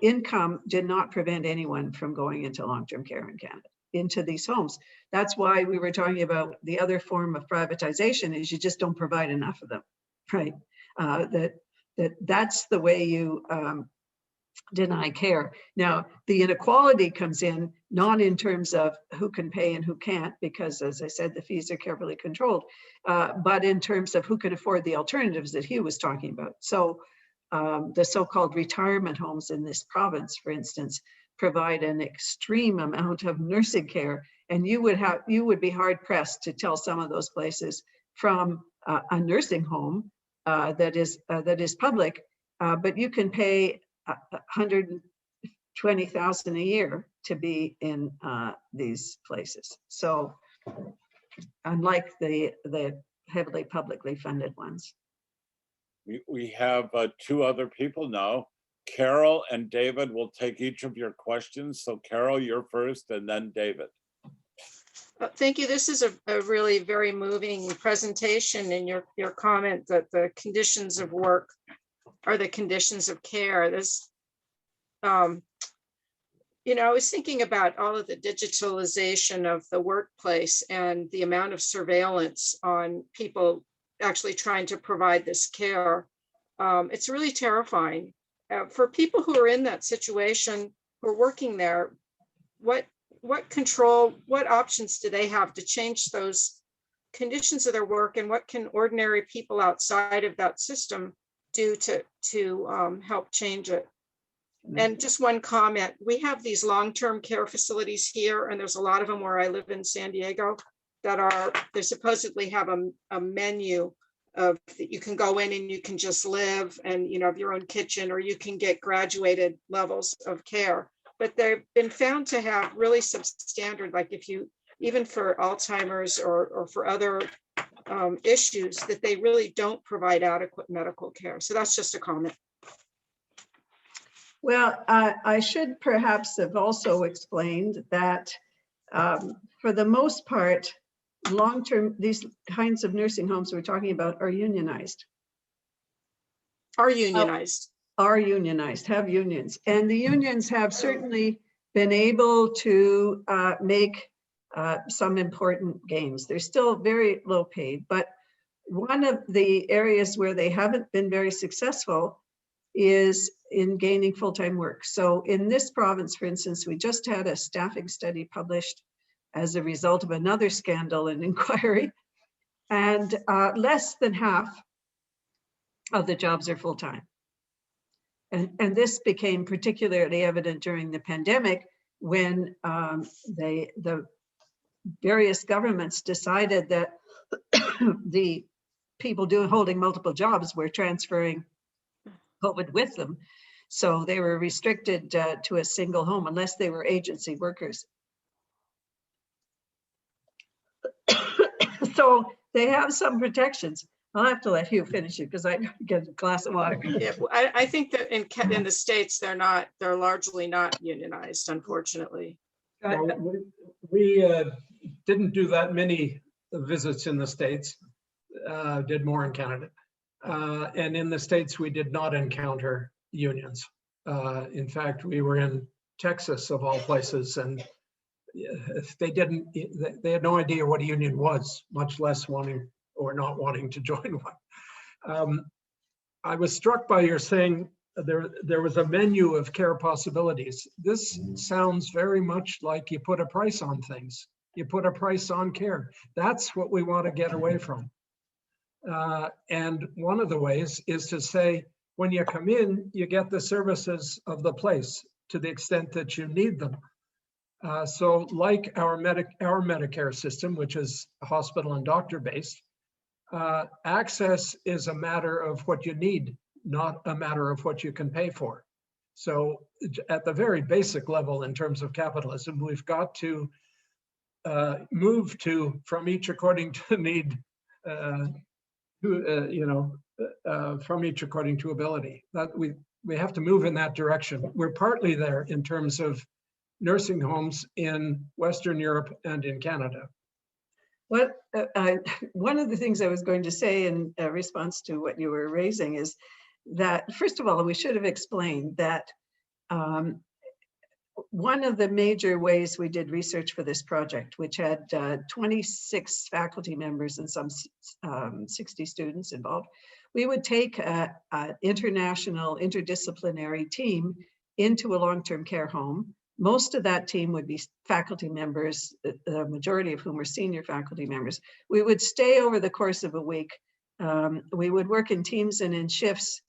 income did not prevent anyone from going into long-term care in Canada, into these homes. That's why we were talking about the other form of privatization is you just don't provide enough of them, right? That's the way you deny care. Now, the inequality comes in not in terms of who can pay and who can't, because as I said, the fees are carefully controlled, but in terms of who can afford the alternatives that Hugh was talking about. So the so-called retirement homes in this province, for instance, provide an extreme amount of nursing care, and you would be hard pressed to tell some of those places from a nursing home that is public, but you can pay $120,000 a year to be in these places. So unlike the heavily publicly funded ones. We have two other people now. Carol and David will take each of your questions. So Carol, you're first, and then David. Thank you. This is a really very moving presentation, and your comment that the conditions of work are the conditions of care. This, you know, I was thinking about all of the digitalization of the workplace and the amount of surveillance on people actually trying to provide this care. It's really terrifying. For people who are in that situation, who are working there, what control, what options do they have to change those conditions of their work, and what can ordinary people outside of that system do to help change it? And just one comment, we have these long-term care facilities here, and there's a lot of them where I live in San Diego that they supposedly have a menu of that you can go in and you can just live and, you know, have your own kitchen, or you can get graduated levels of care. But they've been found to have really substandard, like if you, even for Alzheimer's or for other issues, that they really don't provide adequate medical care. So that's just a comment. Well, I should perhaps have also explained that for the most part, long-term, these kinds of nursing homes we're talking about are unionized. Are unionized. Are unionized, have unions. And the unions have certainly been able to make some important gains. They're still very low paid, but one of the areas where they haven't been very successful is in gaining full-time work. So in this province, for instance, we just had a staffing study published as a result of another scandal and inquiry, and less than half of the jobs are full-time. And this became particularly evident during the pandemic when the various governments decided that the people holding multiple jobs were transferring COVID with them. So they were restricted to a single home unless they were agency workers. So they have some protections. I'll have to let Hugh finish it because I get a glass of water. Yeah, I think that in the States, they're largely not unionized, unfortunately. Well, we didn't do that many visits in the States, did more in Canada. And in the States, we did not encounter unions. In fact, we were in Texas of all places, and they had no idea what a union was, much less wanting or not wanting to join one. I was struck by your saying there was a menu of care possibilities. This sounds very much like you put a price on things. You put a price on care. That's what we want to get away from. And one of the ways is to say, when you come in, you get the services of the place to the extent that you need them. So like our Medicare system, which is hospital and doctor based, access is a matter of what you need, not a matter of what you can pay for. So at the very basic level in terms of capitalism, we've got to move to from each according to need, from each according to ability. That we have to move in that direction. We're partly there in terms of nursing homes in Western Europe and in Canada. What one of the things I was going to say in response to what you were raising is that, first of all, we should have explained that one of the major ways we did research for this project, which had 26 faculty members and some 60 students involved, we would take an international interdisciplinary team into a long-term care home. Most of that team would be faculty members, the majority of whom were senior faculty members. We would stay over the course of a week. We would work in teams and in shifts,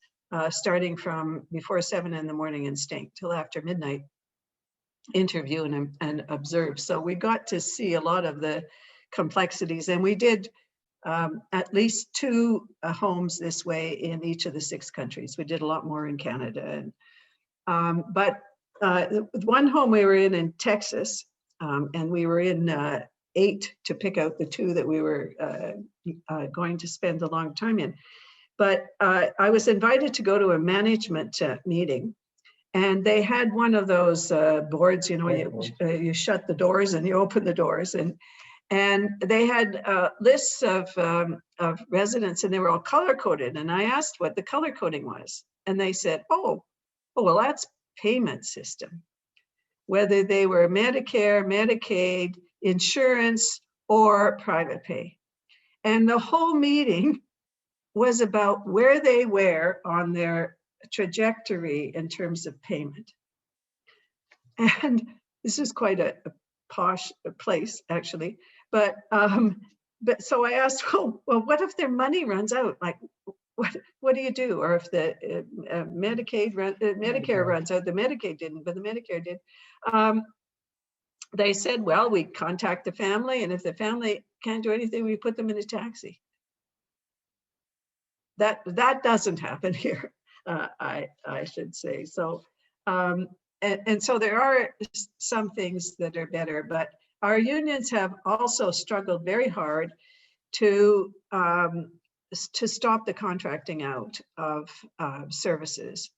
starting from before 7 in the morning and staying till after midnight, interview and observe. So we got to see a lot of the complexities, and we did at least 2 homes this way in each of the 6 countries. We did a lot more in Canada. But one home we were in Texas, and we were in 8 to pick out the 2 that we were going to spend a long time in. But I was invited to go to a management meeting, and they had one of those boards, you know, you shut the doors and you open the doors. And And they had lists of residents, and they were all color coded. And I asked what the color coding was, and they said, "Oh, well, that's payment system. Whether they were Medicare, Medicaid, insurance, or private pay." And the whole meeting was about where they were on their trajectory in terms of payment. And this is quite a posh place, actually. But so I asked, well, what if their money runs out? Like, what do you do? Or if the Medicare runs out, the Medicaid didn't, but the Medicare did. They said, well, we contact the family, and if the family can't do anything, we put them in a taxi. That doesn't happen here, I should say. So, and so there are some things that are better, but our unions have also struggled very hard to stop the contracting out of services.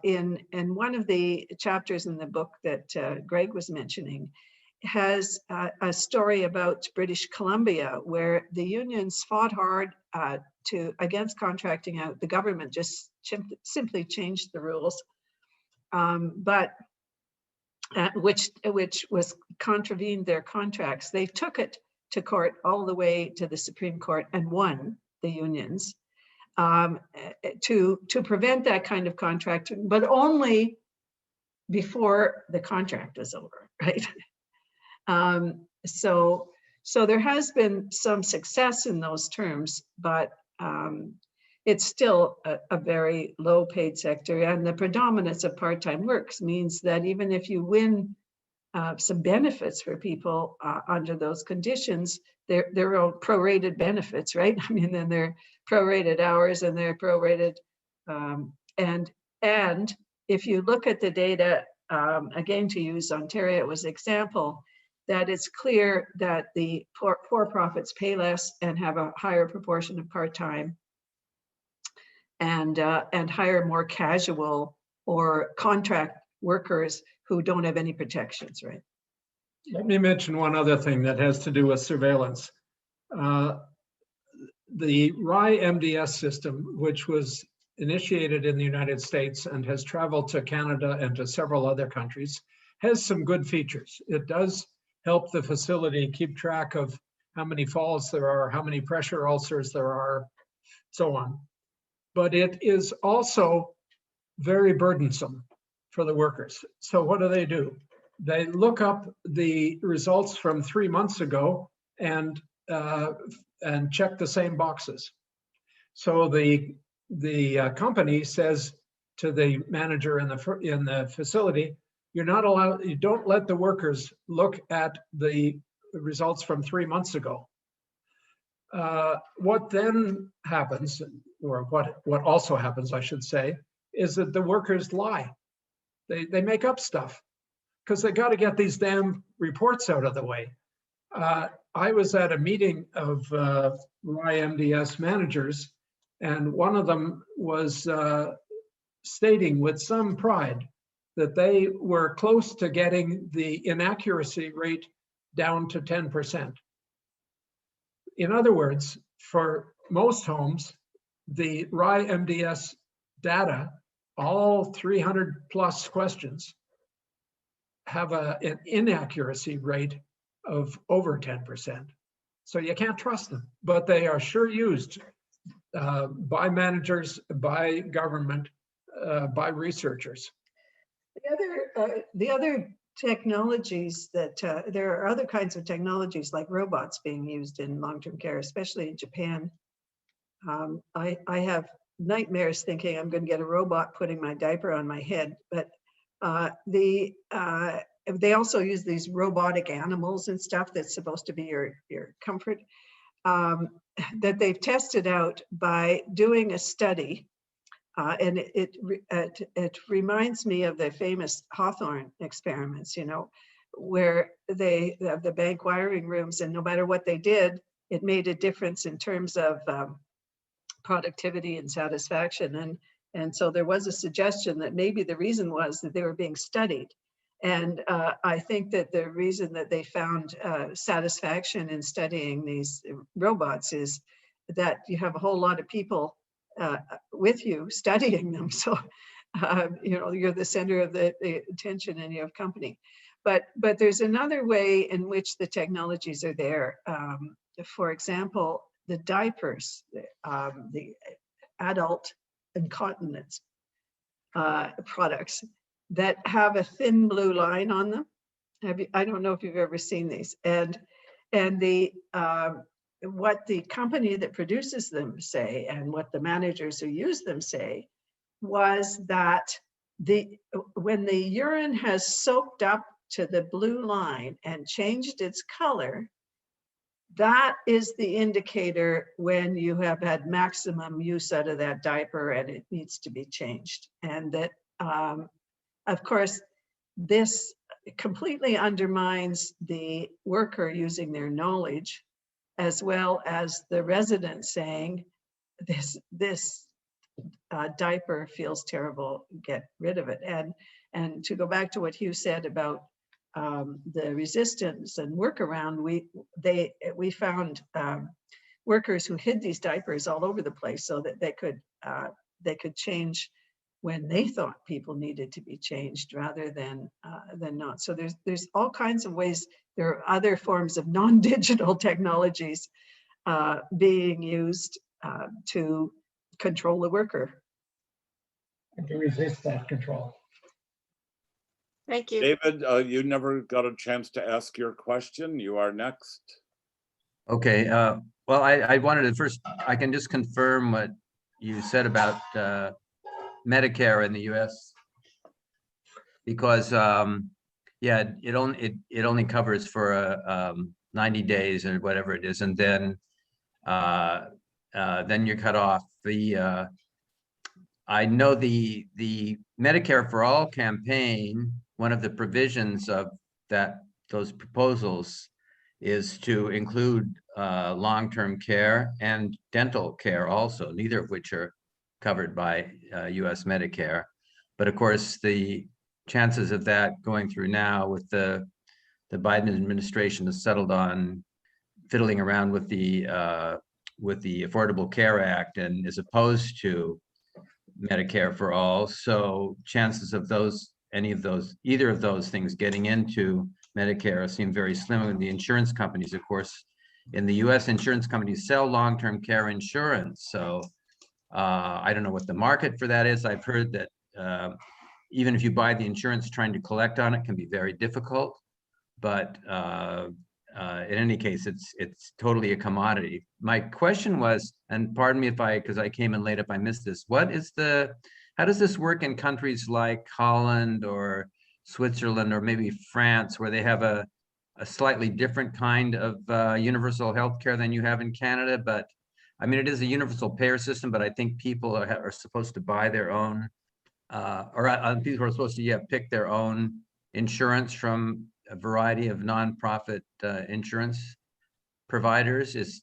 In one of the chapters in the book that Greg was mentioning has a story about British Columbia, where the unions fought hard against contracting out. The government just simply changed the rules, but which was contravened their contracts. They took it to court, all the way to the Supreme Court, and won, the unions, to prevent that kind of contracting, but only before the contract was over, right? So there has been some success in those terms, but it's still a very low paid sector, and the predominance of part-time works means that even if you win some benefits for people under those conditions, they're all prorated benefits, right? I mean, then they're prorated hours, and they're prorated, and if you look at the data, again, to use Ontario as an example, that it's clear that the for-profits pay less and have a higher proportion of part-time, and hire more casual or contract workers who don't have any protections, right? Let me mention one other thing that has to do with surveillance. The RIE MDS system, which was initiated in the United States and has traveled to Canada and to several other countries, has some good features. It does help the facility keep track of how many falls there are, how many pressure ulcers there are, so on. But it is also very burdensome for the workers. So what do? They look up the results from 3 months ago and check the same boxes. So the company says to the manager in the facility, you're not allowed, you don't let the workers look at the results from 3 months ago. What then happens, or what also happens, I should say, is that the workers lie. They make up stuff because they got to get these damn reports out of the way. I was at a meeting of YMDS managers, and one of them was stating with some pride that they were close to getting the inaccuracy rate down to 10%. In other words, for most homes, the RIE MDS data, all 300 plus questions, have an inaccuracy rate of over 10%. So you can't trust them, but they are sure used by managers, by government, by researchers. The other technologies that there are other kinds of technologies like robots being used in long-term care, especially in Japan. I have nightmares thinking I'm going to get a robot putting my diaper on my head, but they also use these robotic animals and stuff that's supposed to be your comfort, that they've tested out by doing a study. And it reminds me of the famous Hawthorne experiments, you know, where they have the bank wiring rooms, and no matter what they did, it made a difference in terms of productivity and satisfaction. And so there was a suggestion that maybe the reason was that they were being studied. And I think that the reason that they found satisfaction in studying these robots is that you have a whole lot of people with you studying them. So, you're the center of the attention and you have company. But there's another way in which the technologies are there. For example, the diapers, the adult incontinence products that have a thin blue line on them. I don't know if you've ever seen these. And the what the company that produces them say, and what the managers who use them say, was that when the urine has soaked up to the blue line and changed its color, that is the indicator when you have had maximum use out of that diaper and it needs to be changed. And that, of course, this completely undermines the worker using their knowledge, as well as the resident saying, this diaper feels terrible, get rid of it. And to go back to what Hugh said about the resistance and workaround, we found workers who hid these diapers all over the place so that they could change when they thought people needed to be changed rather than not. So there's all kinds of ways. There are other forms of non-digital technologies being used to control the worker. And to resist that control. Thank you. David, you never got a chance to ask your question. You are next. Okay. Well, I wanted to first, I can just confirm what you said about Medicare in the U.S. because, yeah, it only covers for 90 days or whatever it is, and then you're cut off. I know the Medicare for All campaign, one of the provisions of those proposals is to include long-term care and dental care also, neither of which are covered by US Medicare. But of course, the chances of that going through now with the Biden administration has settled on fiddling around with the Affordable Care Act and is opposed to Medicare for All. So chances of either of those things getting into Medicare seem very slim. And the insurance companies, of course, in the US, insurance companies sell long-term care insurance. So I don't know what the market for that is. I've heard that even if you buy the insurance, trying to collect on it can be very difficult. But in any case, it's totally a commodity. My question was, and pardon me because I came in late if I missed this, how does this work in countries like Holland or Switzerland or maybe France, where they have a slightly different kind of universal health care than you have in Canada? But I mean, it is a universal payer system, but I think people are supposed to buy their own, people are supposed to pick their own insurance from a variety of nonprofit insurance providers. Is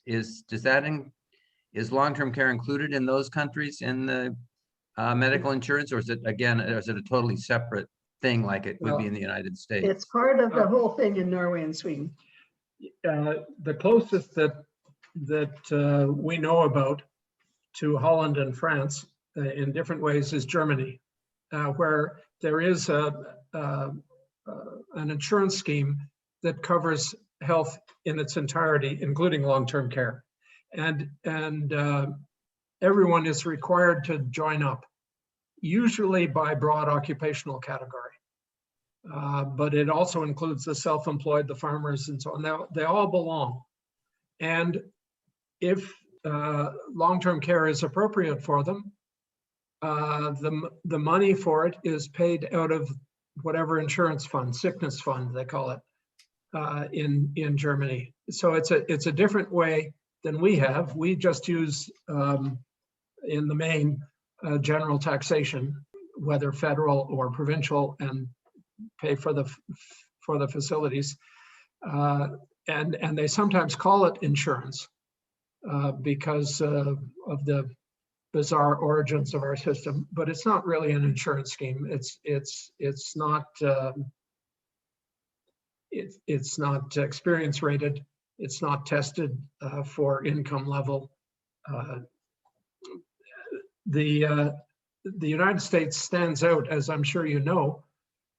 long-term care included in those countries in the medical insurance, or is it a totally separate thing like it would be in the United States? It's part of the whole thing in Norway and Sweden. The closest that we know about to Holland and France in different ways is Germany, where there is an insurance scheme that covers health in its entirety, including long-term care. And everyone is required to join up, usually by broad occupational category. But it also includes the self-employed, the farmers, and so on. They all belong. And if long-term care is appropriate for them, the money for it is paid out of whatever insurance fund, sickness fund, they call it, in Germany. So it's a different way than we have. We just use, in the main, general taxation, whether federal or provincial, and pay for the facilities. And they sometimes call it insurance because of the bizarre origins of our system, but it's not really an insurance scheme. It's not It's not experience rated. It's not tested for income level. The United States stands out, as I'm sure you know,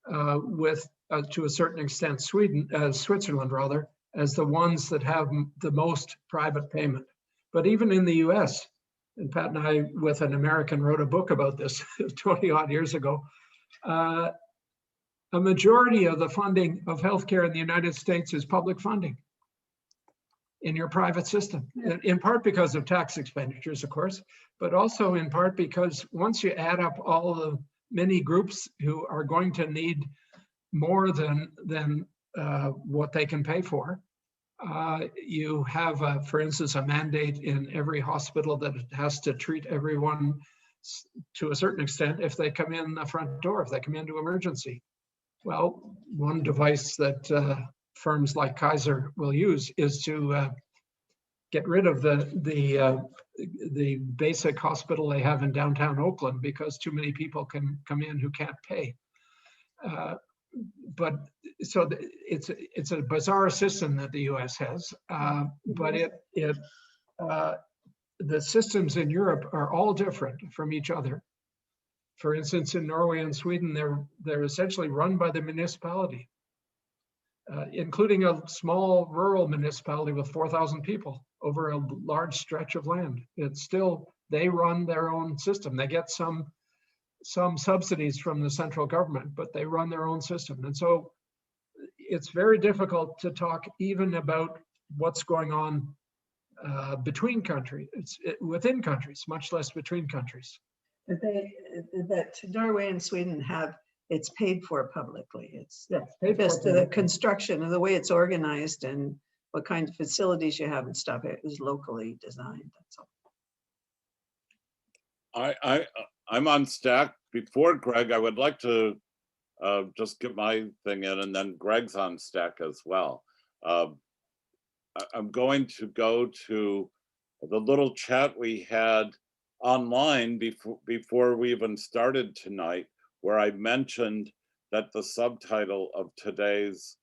with to a certain extent Switzerland rather, as the ones that have the most private payment. But even in the US, and Pat and I with an American wrote a book about this 20 odd years ago, a majority of the funding of healthcare in the United States is public funding in your private system, in part because of tax expenditures, of course, but also in part because once you add up all the many groups who are going to need more than what they can pay for, you have, for instance, a mandate in every hospital that it has to treat everyone to a certain extent if they come in the front door, if they come into emergency. Well, one device that firms like Kaiser will use is to get rid of the basic hospital they have in downtown Oakland because too many people can come in who can't pay. But so it's a bizarre system that the U.S. has, but the systems in Europe are all different from each other. For instance, in Norway and Sweden, they're essentially run by the municipality, including a small rural municipality with 4,000 people over a large stretch of land. It's still, they run their own system. They get some subsidies from the central government, but they run their own system. And so it's very difficult to talk even about what's going on between countries, within countries, much less between countries. That Norway and Sweden have, it's paid for publicly. It's paid just for the construction and the way it's organized and what kind of facilities you have and stuff. It is locally designed. That's all. I'm on stack. Before Greg, I would like to just get my thing in, and then Greg's on stack as well. I'm going to go to the little chat we had online before we even started tonight, where I mentioned that the subtitle of today's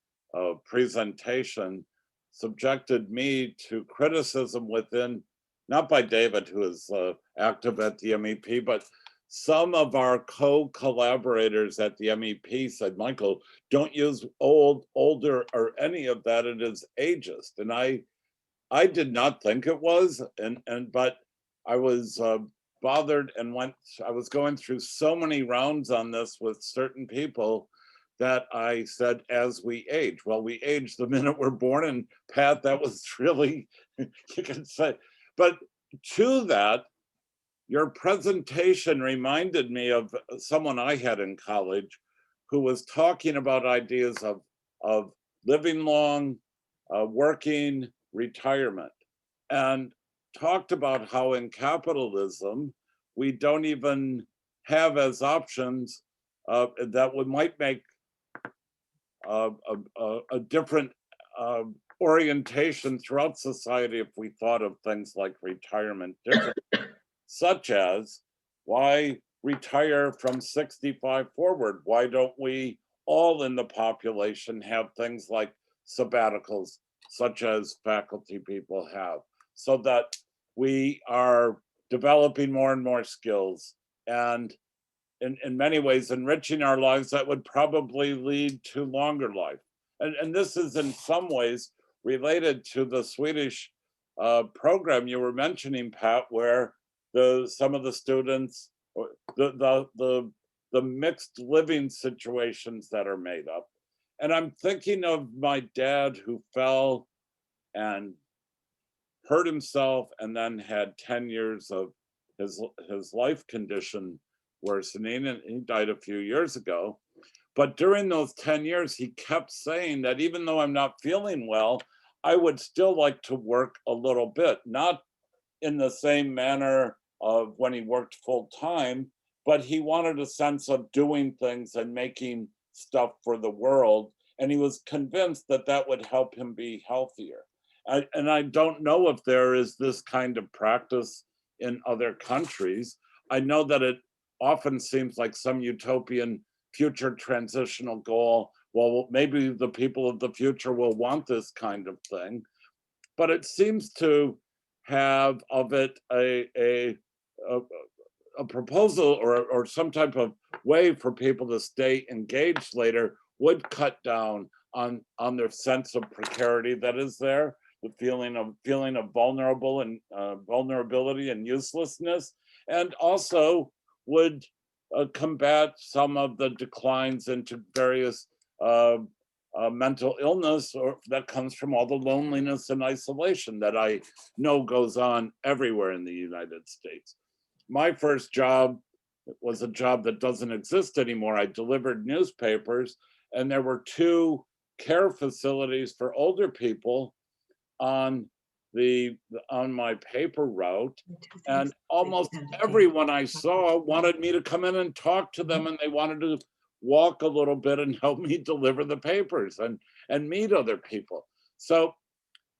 presentation subjected me to criticism within, not by David, who is active at the MEP, but some of our co-collaborators at the MEP said, Michael, don't use older, or any of that, it is ageist. And I did not think it was, but I was bothered and I was going through so many rounds on this with certain people that I said, as we age. Well, we age the minute we're born, and Pat, that was really, you can say. But to that, your presentation reminded me of someone I had in college who was talking about ideas of living long, working, retirement, and talked about how in capitalism, we don't even have as options that might make a different orientation throughout society if we thought of things like retirement differently. Such as, why retire from 65 forward? Why don't we all in the population have things like sabbaticals, such as faculty people have, so that we are developing more and more skills, and in many ways enriching our lives that would probably lead to longer life. And this is in some ways related to the Swedish program you were mentioning, Pat, where some of the students, the mixed living situations that are made up. And I'm thinking of my dad who fell and hurt himself and then had 10 years of his life condition worsening, and he died a few years ago. But during those 10 years, he kept saying that even though I'm not feeling well, I would still like to work a little bit, not in the same manner of when he worked full time, but he wanted a sense of doing things and making stuff for the world. And he was convinced that that would help him be healthier. And I don't know if there is this kind of practice in other countries. I know that it often seems like some utopian future transitional goal well, maybe the people of the future will want this kind of thing. But it seems to have of it a proposal or some type of way for people to stay engaged later would cut down on their sense of precarity that is there, the feeling of vulnerability and uselessness, and also would combat some of the declines into various mental illness or that comes from all the loneliness and isolation that I know goes on everywhere in the United States. My first job was a job that doesn't exist anymore. I delivered newspapers, and there were 2 care facilities for older people on my paper route, and almost everyone I saw wanted me to come in and talk to them, and they wanted to walk a little bit and help me deliver the papers and meet other people. So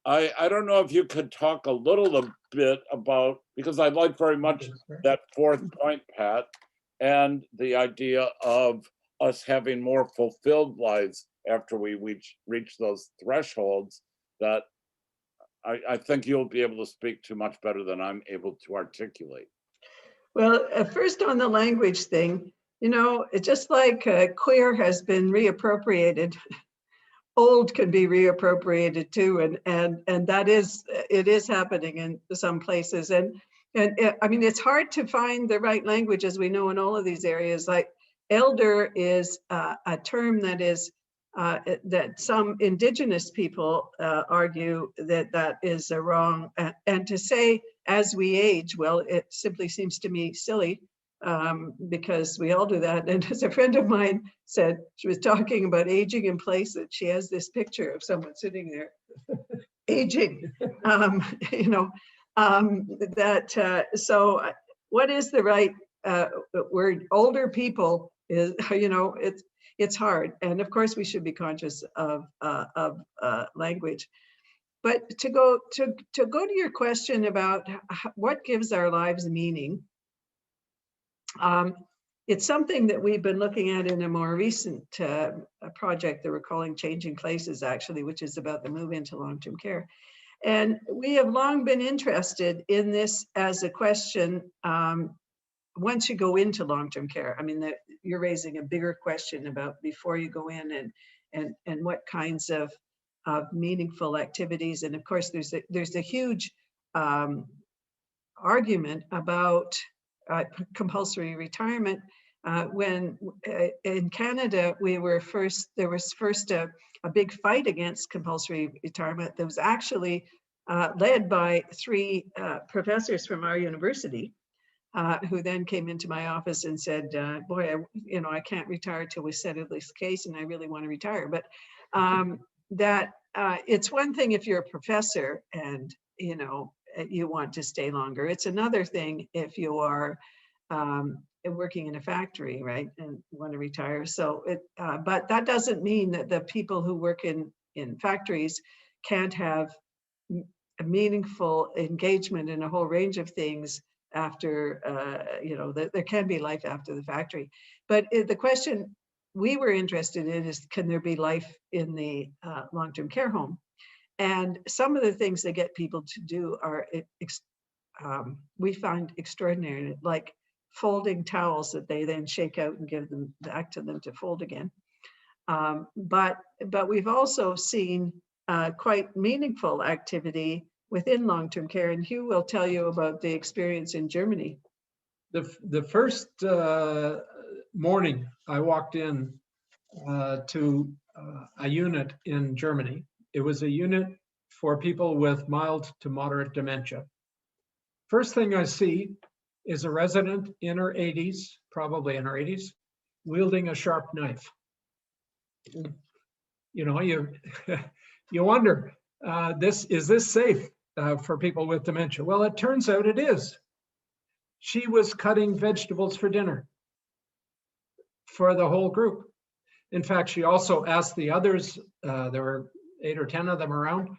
I don't know if you could talk a little bit about, because I like very much that 4th point, Pat, and the idea of us having more fulfilled lives after we reach those thresholds that I think you'll be able to speak to much better than I'm able to articulate. Well, first on the language thing, you know, it's just like queer has been reappropriated, old can be reappropriated too, and that is, it is happening in some places. And I mean, it's hard to find the right language, as we know, in all of these areas. Like elder is a term that is that some indigenous people argue that is wrong, and to say as we age, well, it simply seems to me silly, because we all do that. And as a friend of mine said, she was talking about aging in place, that she has this picture of someone sitting there aging, you know, so what is the right word? Older people is, you know, it's hard. And of course we should be conscious of language. But to go to your question about what gives our lives meaning, it's something that we've been looking at in a more recent project that we're calling Changing Places, actually, which is about the move into long-term care. And we have long been interested in this as a question, once you go into long-term care. I mean, you're raising a bigger question about before you go in, and what kinds of meaningful activities. And of course, there's a huge argument about compulsory retirement. When in Canada, there was first a big fight against compulsory retirement that was actually led by 3 professors from our university, who then came into my office and said, boy, I can't retire till we settle this case, and I really want to retire. But that it's one thing if you're a professor and you want to stay longer. It's another thing if you are working in a factory, right, and want to retire. So but that doesn't mean that the people who work in factories can't have a meaningful engagement in a whole range of things after, there can be life after the factory. But the question we were interested in is, can there be life in the long-term care home? And some of the things they get people to do are, we find extraordinary, like folding towels that they then shake out and give them back to them to fold again. But we've also seen quite meaningful activity within long-term care. And Hugh will tell you about the experience in Germany. The first morning I walked in to a unit in Germany. It was a unit for people with mild to moderate dementia. First thing I see is a resident in her 80s, probably in her 80s, wielding a sharp knife. You wonder, is this safe for people with dementia? Well, it turns out it is. She was cutting vegetables for dinner for the whole group. In fact, she also asked the others, there were 8 or 10 of them around,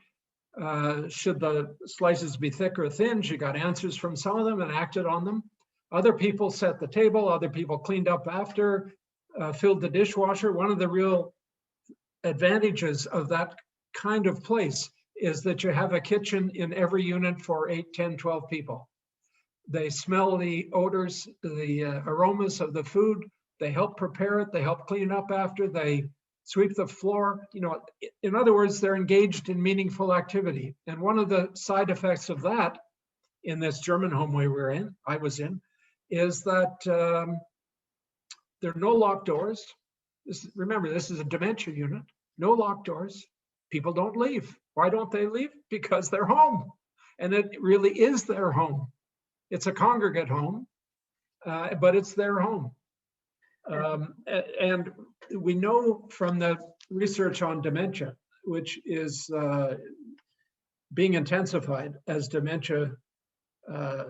should the slices be thick or thin? She got answers from some of them and acted on them. Other people set the table, other people cleaned up after, filled the dishwasher. One of the real advantages of that kind of place is that you have a kitchen in every unit for 8, 10, 12 people. They smell the odors, the aromas of the food. They help prepare it. They help clean up after. They sweep the floor. You know, in other words, they're engaged in meaningful activity. And one of the side effects of that in this German home I was in, is that there are no locked doors. Remember, this is a dementia unit. No locked doors. People don't leave. Why don't they leave? Because they're home. And it really is their home. It's a congregate home, but it's their home. And we know from the research on dementia, which is being intensified as dementia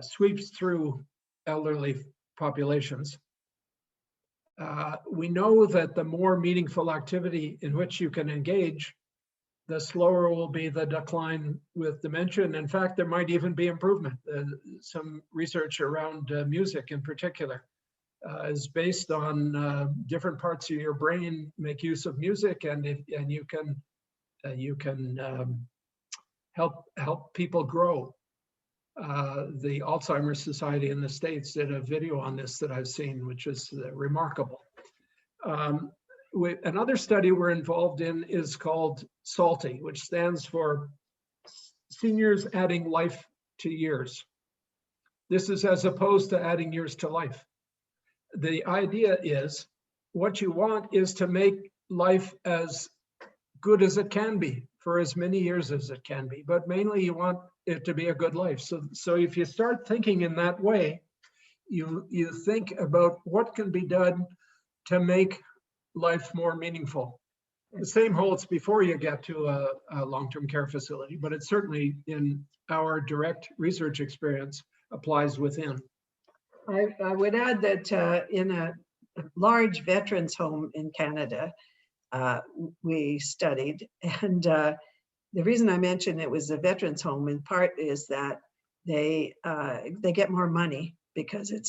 sweeps through elderly populations. We know that the more meaningful activity in which you can engage, the slower will be the decline with dementia. And in fact, there might even be improvement. Some research around music in particular is based on different parts of your brain make use of music, and you can help people grow. The Alzheimer's Society in the States did a video on this that I've seen, which is remarkable. Another study we're involved in is called SALTI, which stands for Seniors Adding Life to Years. This is as opposed to adding years to life. The idea is what you want is to make life as good as it can be for as many years as it can be, but mainly you want it to be a good life. So if you start thinking in that way, you think about what can be done to make life more meaningful. The same holds before you get to a long-term care facility, but it certainly in our direct research experience applies within. I would add that in a large veterans home in Canada, we studied, and the reason I mentioned it was a veterans home in part is that they get more money because it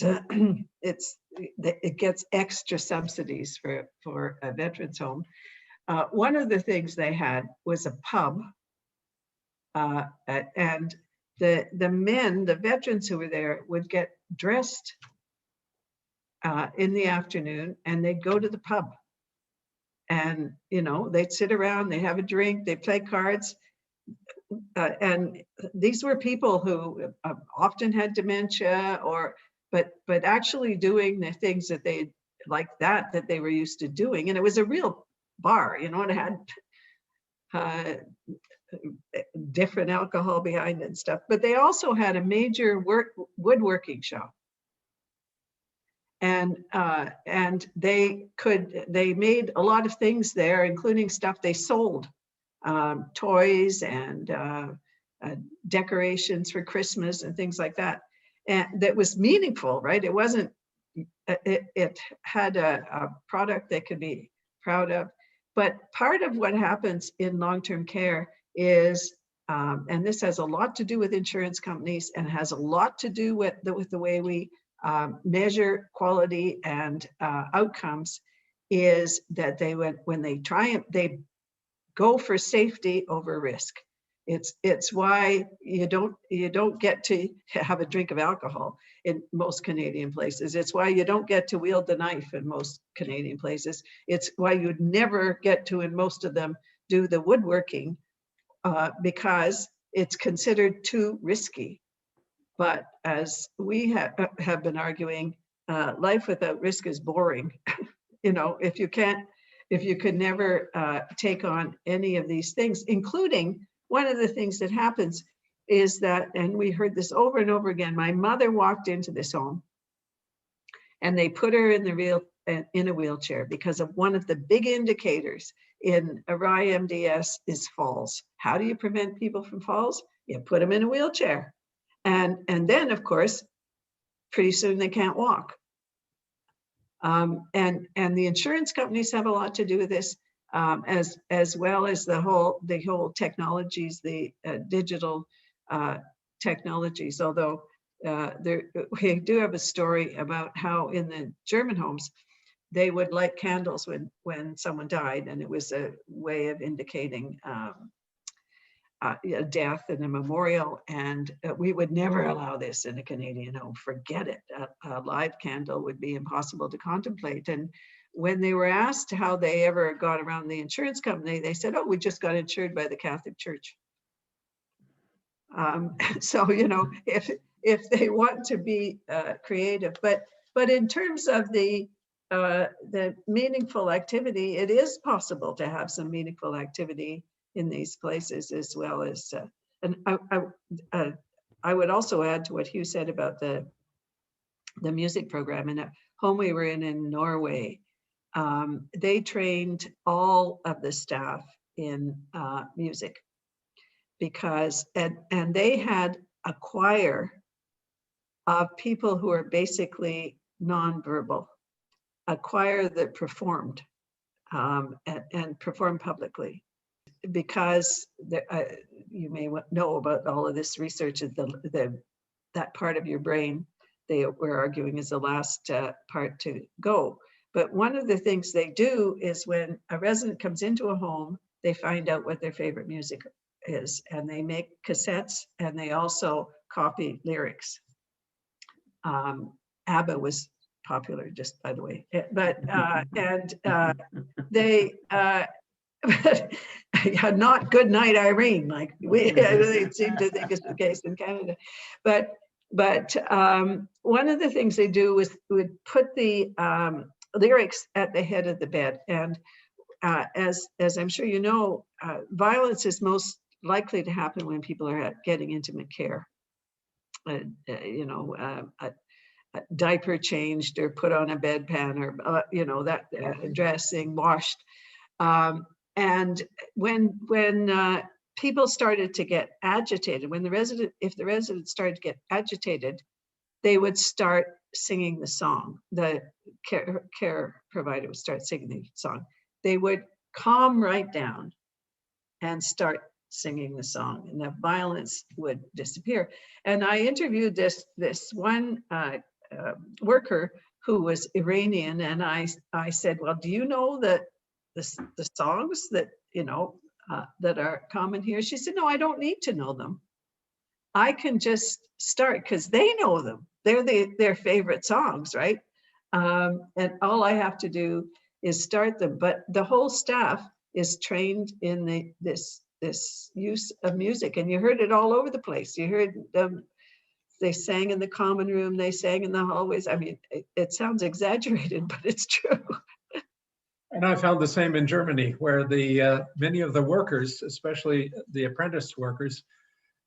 gets extra subsidies for a veterans home. One of the things they had was a pub, and the veterans who were there would get dressed in the afternoon and they'd go to the pub. And, you know, they'd sit around, they have a drink, they play cards. And these were people who often had dementia but actually doing the things that they like that they were used to doing. And it was a real bar, you know, it had different alcohol behind it and stuff, but they also had a major woodworking shop. And they made a lot of things there, including stuff they sold, toys and decorations for Christmas and things like that. And that was meaningful, right? It wasn't, it had a product that could be proud of. But part of what happens in long-term care is, and this has a lot to do with insurance companies and has a lot to do with the way we measure quality and outcomes, is that when they go for safety over risk. It's why you don't get to have a drink of alcohol in most Canadian places. It's why you don't get to wield the knife in most Canadian places. It's why you'd never get to, in most of them, do the woodworking because it's considered too risky. But as we have been arguing, life without risk is boring. You know, if you could never take on any of these things, including one of the things that happens is that, and we heard this over and over again, my mother walked into this home and they put her in a wheelchair because of one of the big indicators in a RIMDS is falls. How do you prevent people from falls? You put them in a wheelchair. And then, of course, pretty soon they can't walk. And the insurance companies have a lot to do with this, as well as the whole technologies, the digital technologies. Although we do have a story about how in the German homes, they would light candles when someone died, and it was a way of indicating a death and a memorial. And we would never allow this in a Canadian home. Forget it. A live candle would be impossible to contemplate. And when they were asked how they ever got around the insurance company, they said, "Oh, we just got insured by the Catholic Church." So, you know, if they want to be creative, but in terms of the meaningful activity, it is possible to have some meaningful activity in these places, as well as, and I would also add to what Hugh said about the music program. In a home we were in Norway, they trained all of the staff in music, because, and they had a choir of people who are basically nonverbal, a choir that performed and performed publicly. Because you may know about all of this research, that part of your brain they were arguing is the last part to go. But one of the things they do is when a resident comes into a home, they find out what their favorite music is, and they make cassettes, and they also copy lyrics. ABBA was popular, just by the way, but they not Good Night Irene, like they seem to think is the case in Canada. But one of the things they do is would put the lyrics at the head of the bed. And as I'm sure you know, violence is most likely to happen when people are getting intimate care. You know, a diaper changed or put on a bedpan, or you know, that dressing, washed. And when people started to get agitated, when if the residents started to get agitated, they would start singing the song. The care provider would start singing the song. They would calm right down and start singing the song, and the violence would disappear. And I interviewed this one worker who was Iranian, and I said, "Well, do you know that the songs that you know that are common here?" She said, "No, I don't need to know them. I can just start, because they know them. They're their favorite songs, right? And all I have to do is start them." But the whole staff is trained in this use of music, and you heard it all over the place. You heard them. They sang in the common room. They sang in the hallways. I mean, it sounds exaggerated, but it's true. And I found the same in Germany, where the many of the workers, especially the apprentice workers,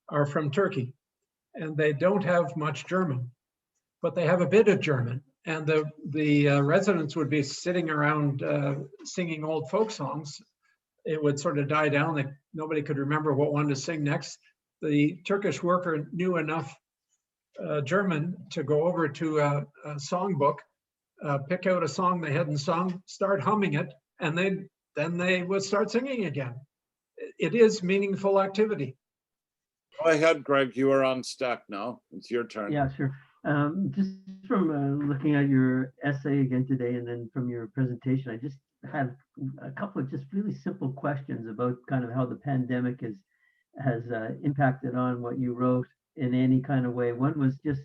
are from Turkey, and they don't have much German, but they have a bit of German. And the residents would be sitting around singing old folk songs. It would sort of die down. That nobody could remember what one to sing next. The Turkish worker knew enough German to go over to a songbook, pick out a song they hadn't sung, start humming it, and then they would start singing again. It is meaningful activity. Go ahead, Greg. You are on stack now. It's your turn. Yeah, sure. Just from looking at your essay again today, and then from your presentation, I just had a couple of just really simple questions about kind of how the pandemic has impacted on what you wrote in any kind of way. One was just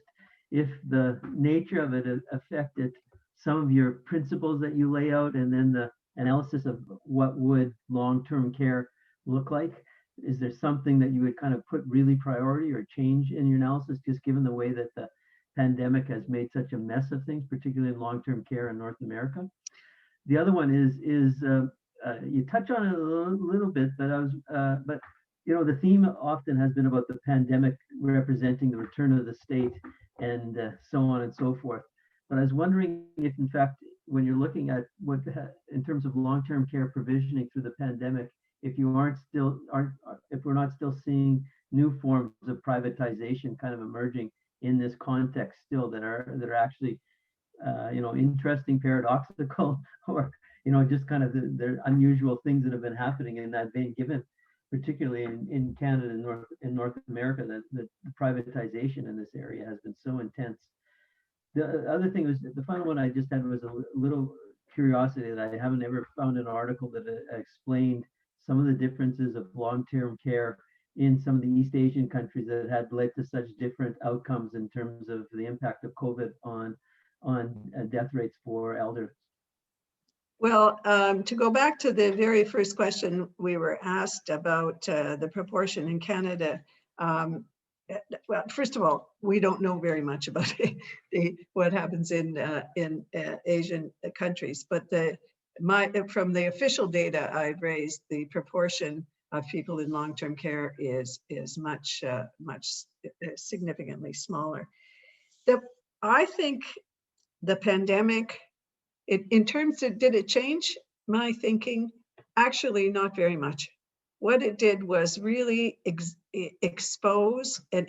if the nature of it affected some of your principles that you lay out, and then the analysis of what would long-term care look like. Is there something that you would kind of put really priority or change in your analysis, just given the way that the pandemic has made such a mess of things, particularly in long-term care in North America? The other one is you touch on it a little bit, but you know, the theme often has been about the pandemic representing the return of the state and so on and so forth. But I was wondering if, in fact, when you're looking at what in terms of long-term care provisioning through the pandemic, if we're not still seeing new forms of privatization kind of emerging in this context still that are actually you know, interesting, paradoxical, or you know, just kind of the unusual things that have been happening in that vein, given particularly in Canada and North America, that the privatization in this area has been so intense. The other thing was, the final one I just had was a little curiosity that I haven't ever found an article that explained some of the differences of long-term care in some of the East Asian countries that had led to such different outcomes in terms of the impact of COVID on death rates for elders. Well, to go back to the very first question we were asked about the proportion in Canada, well, first of all, we don't know very much about what happens in Asian countries, but from the official data I've raised, the proportion of people in long-term care is much significantly smaller. I think the pandemic, in terms of, did it change my thinking? Actually, not very much. What it did was really expose and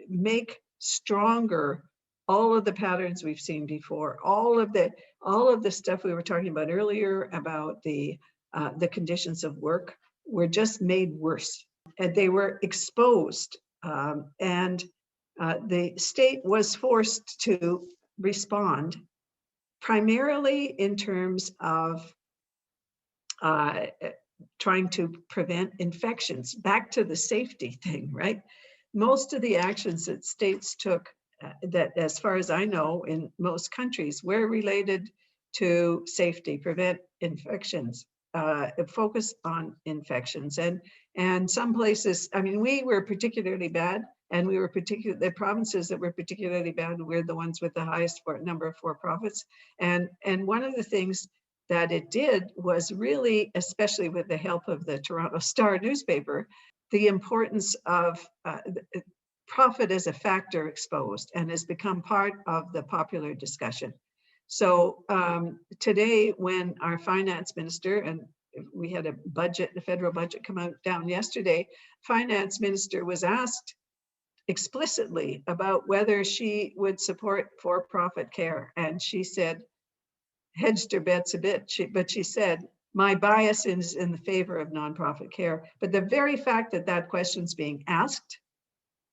make stronger all of the patterns we've seen before, all of the stuff we were talking about earlier about the conditions of work were just made worse, and they were exposed, and the state was forced to respond primarily in terms of trying to prevent infections. Back to the safety thing, right? Most of the actions that states took, that as far as I know, in most countries, were related to safety, prevent infections, focus on infections. And some places, I mean, we were particularly bad, and we were the provinces that were particularly bad were the ones with the highest number of for-profits. And one of the things that it did was really, especially with the help of the Toronto Star newspaper, the importance of profit as a factor exposed and has become part of the popular discussion. So today, when our finance minister, and we had a federal budget come down yesterday, finance minister was asked explicitly about whether she would support for-profit care. And she said, hedged her bets a bit, but she said, my bias is in the favor of nonprofit care. But the very fact that that question's being asked,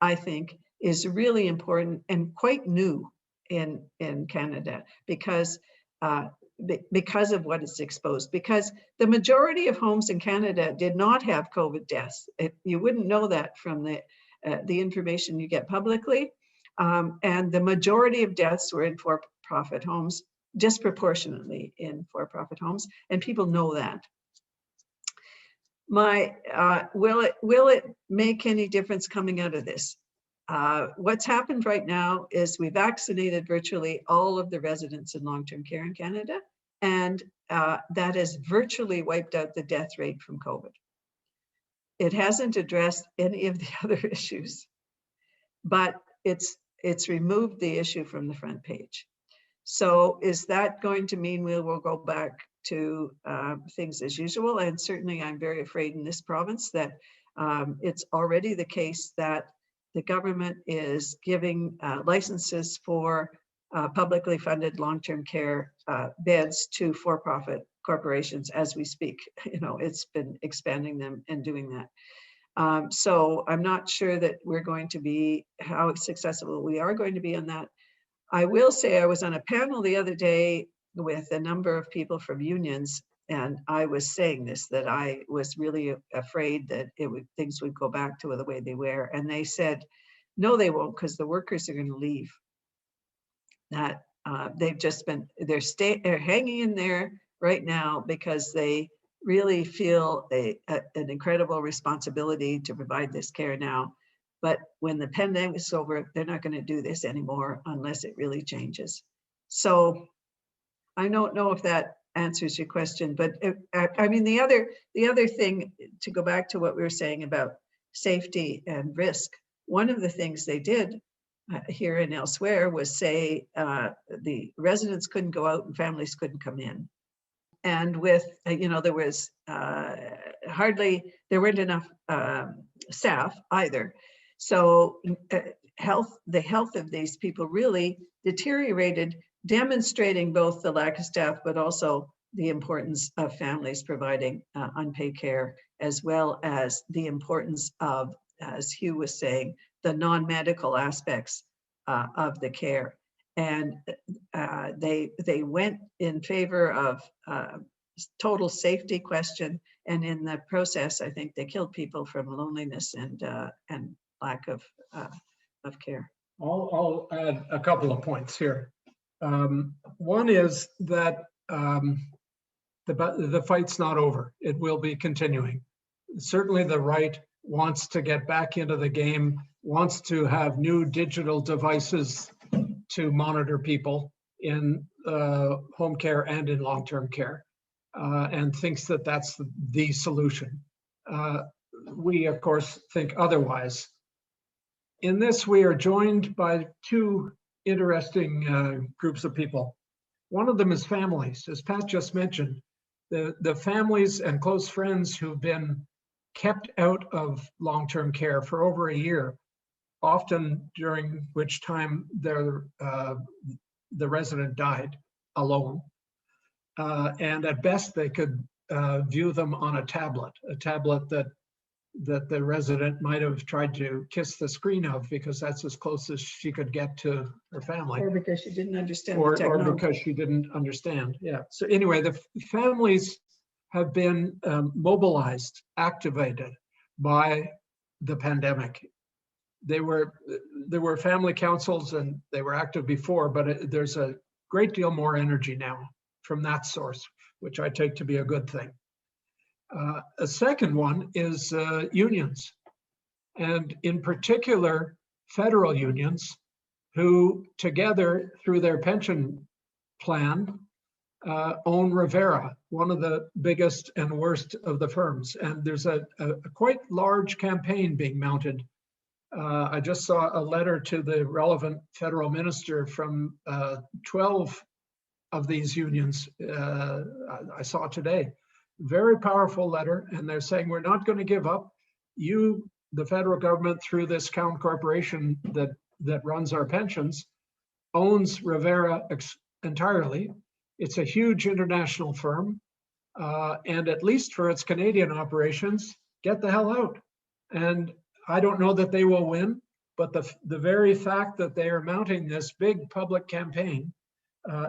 I think, is really important and quite new in Canada, because of what it's exposed. Because the majority of homes in Canada did not have COVID deaths. You wouldn't know that from the information you get publicly. And the majority of deaths were in for-profit homes, disproportionately in for-profit homes, and people know that. Will it make any difference coming out of this? What's happened right now is we vaccinated virtually all of the residents in long-term care in Canada, and that has virtually wiped out the death rate from COVID. It hasn't addressed any of the other issues, but it's removed the issue from the front page. So is that going to mean we will go back to things as usual? And certainly I'm very afraid in this province that it's already the case that the government is giving licenses for publicly funded long-term care beds to for-profit corporations as we speak. You know, it's been expanding them and doing that. So I'm not sure that we're going to be, how successful we are going to be on that. I will say I was on a panel the other day with a number of people from unions, and I was saying this, that I was really afraid that things would go back to the way they were. And they said, no, they won't, because the workers are going to leave. That they've just been, they're hanging in there right now because they really feel an incredible responsibility to provide this care now. But when the pandemic is over, they're not going to do this anymore unless it really changes. So I don't know if that answers your question, but I mean, the other thing, to go back to what we were saying about safety and risk, one of the things they did here and elsewhere was say the residents couldn't go out and families couldn't come in. And with, there was there weren't enough staff either. So the health of these people really deteriorated, demonstrating both the lack of staff, but also the importance of families providing unpaid care, as well as the importance of, as Hugh was saying, the non-medical aspects of the care. and they went in favor of total safety question, and in the process, I think they killed people from loneliness and lack of care. I'll add a couple of points here. One is that the fight's not over. It will be continuing. Certainly the right wants to get back into the game, wants to have new digital devices to monitor people in home care and in long-term care, and thinks that that's the solution. We, of course, think otherwise. In this, we are joined by two interesting groups of people. One of them is families, as Pat just mentioned, the families and close friends who've been kept out of long-term care for over a year, often during which time the resident died alone. And at best, they could view them on a tablet that the resident might have tried to kiss the screen of, because that's as close as she could get to her family. Or because she didn't understand Or the technology. because she didn't understand. Yeah. So anyway, the families have been mobilized, activated by the pandemic. There were family councils and they were active before, but there's a great deal more energy now from that source, which I take to be a good thing. A second one is unions, and in particular, federal unions, who together through their pension plan own Rivera, one of the biggest and worst of the firms. And there's a quite large campaign being mounted. I just saw a letter to the relevant federal minister from 12 of these unions I saw today. Very powerful letter, and they're saying we're not going to give up. You, the federal government, through this Crown Corporation that runs our pensions, owns Rivera entirely. It's a huge international firm, and at least for its Canadian operations, get the hell out. And I don't know that they will win, but the very fact that they are mounting this big public campaign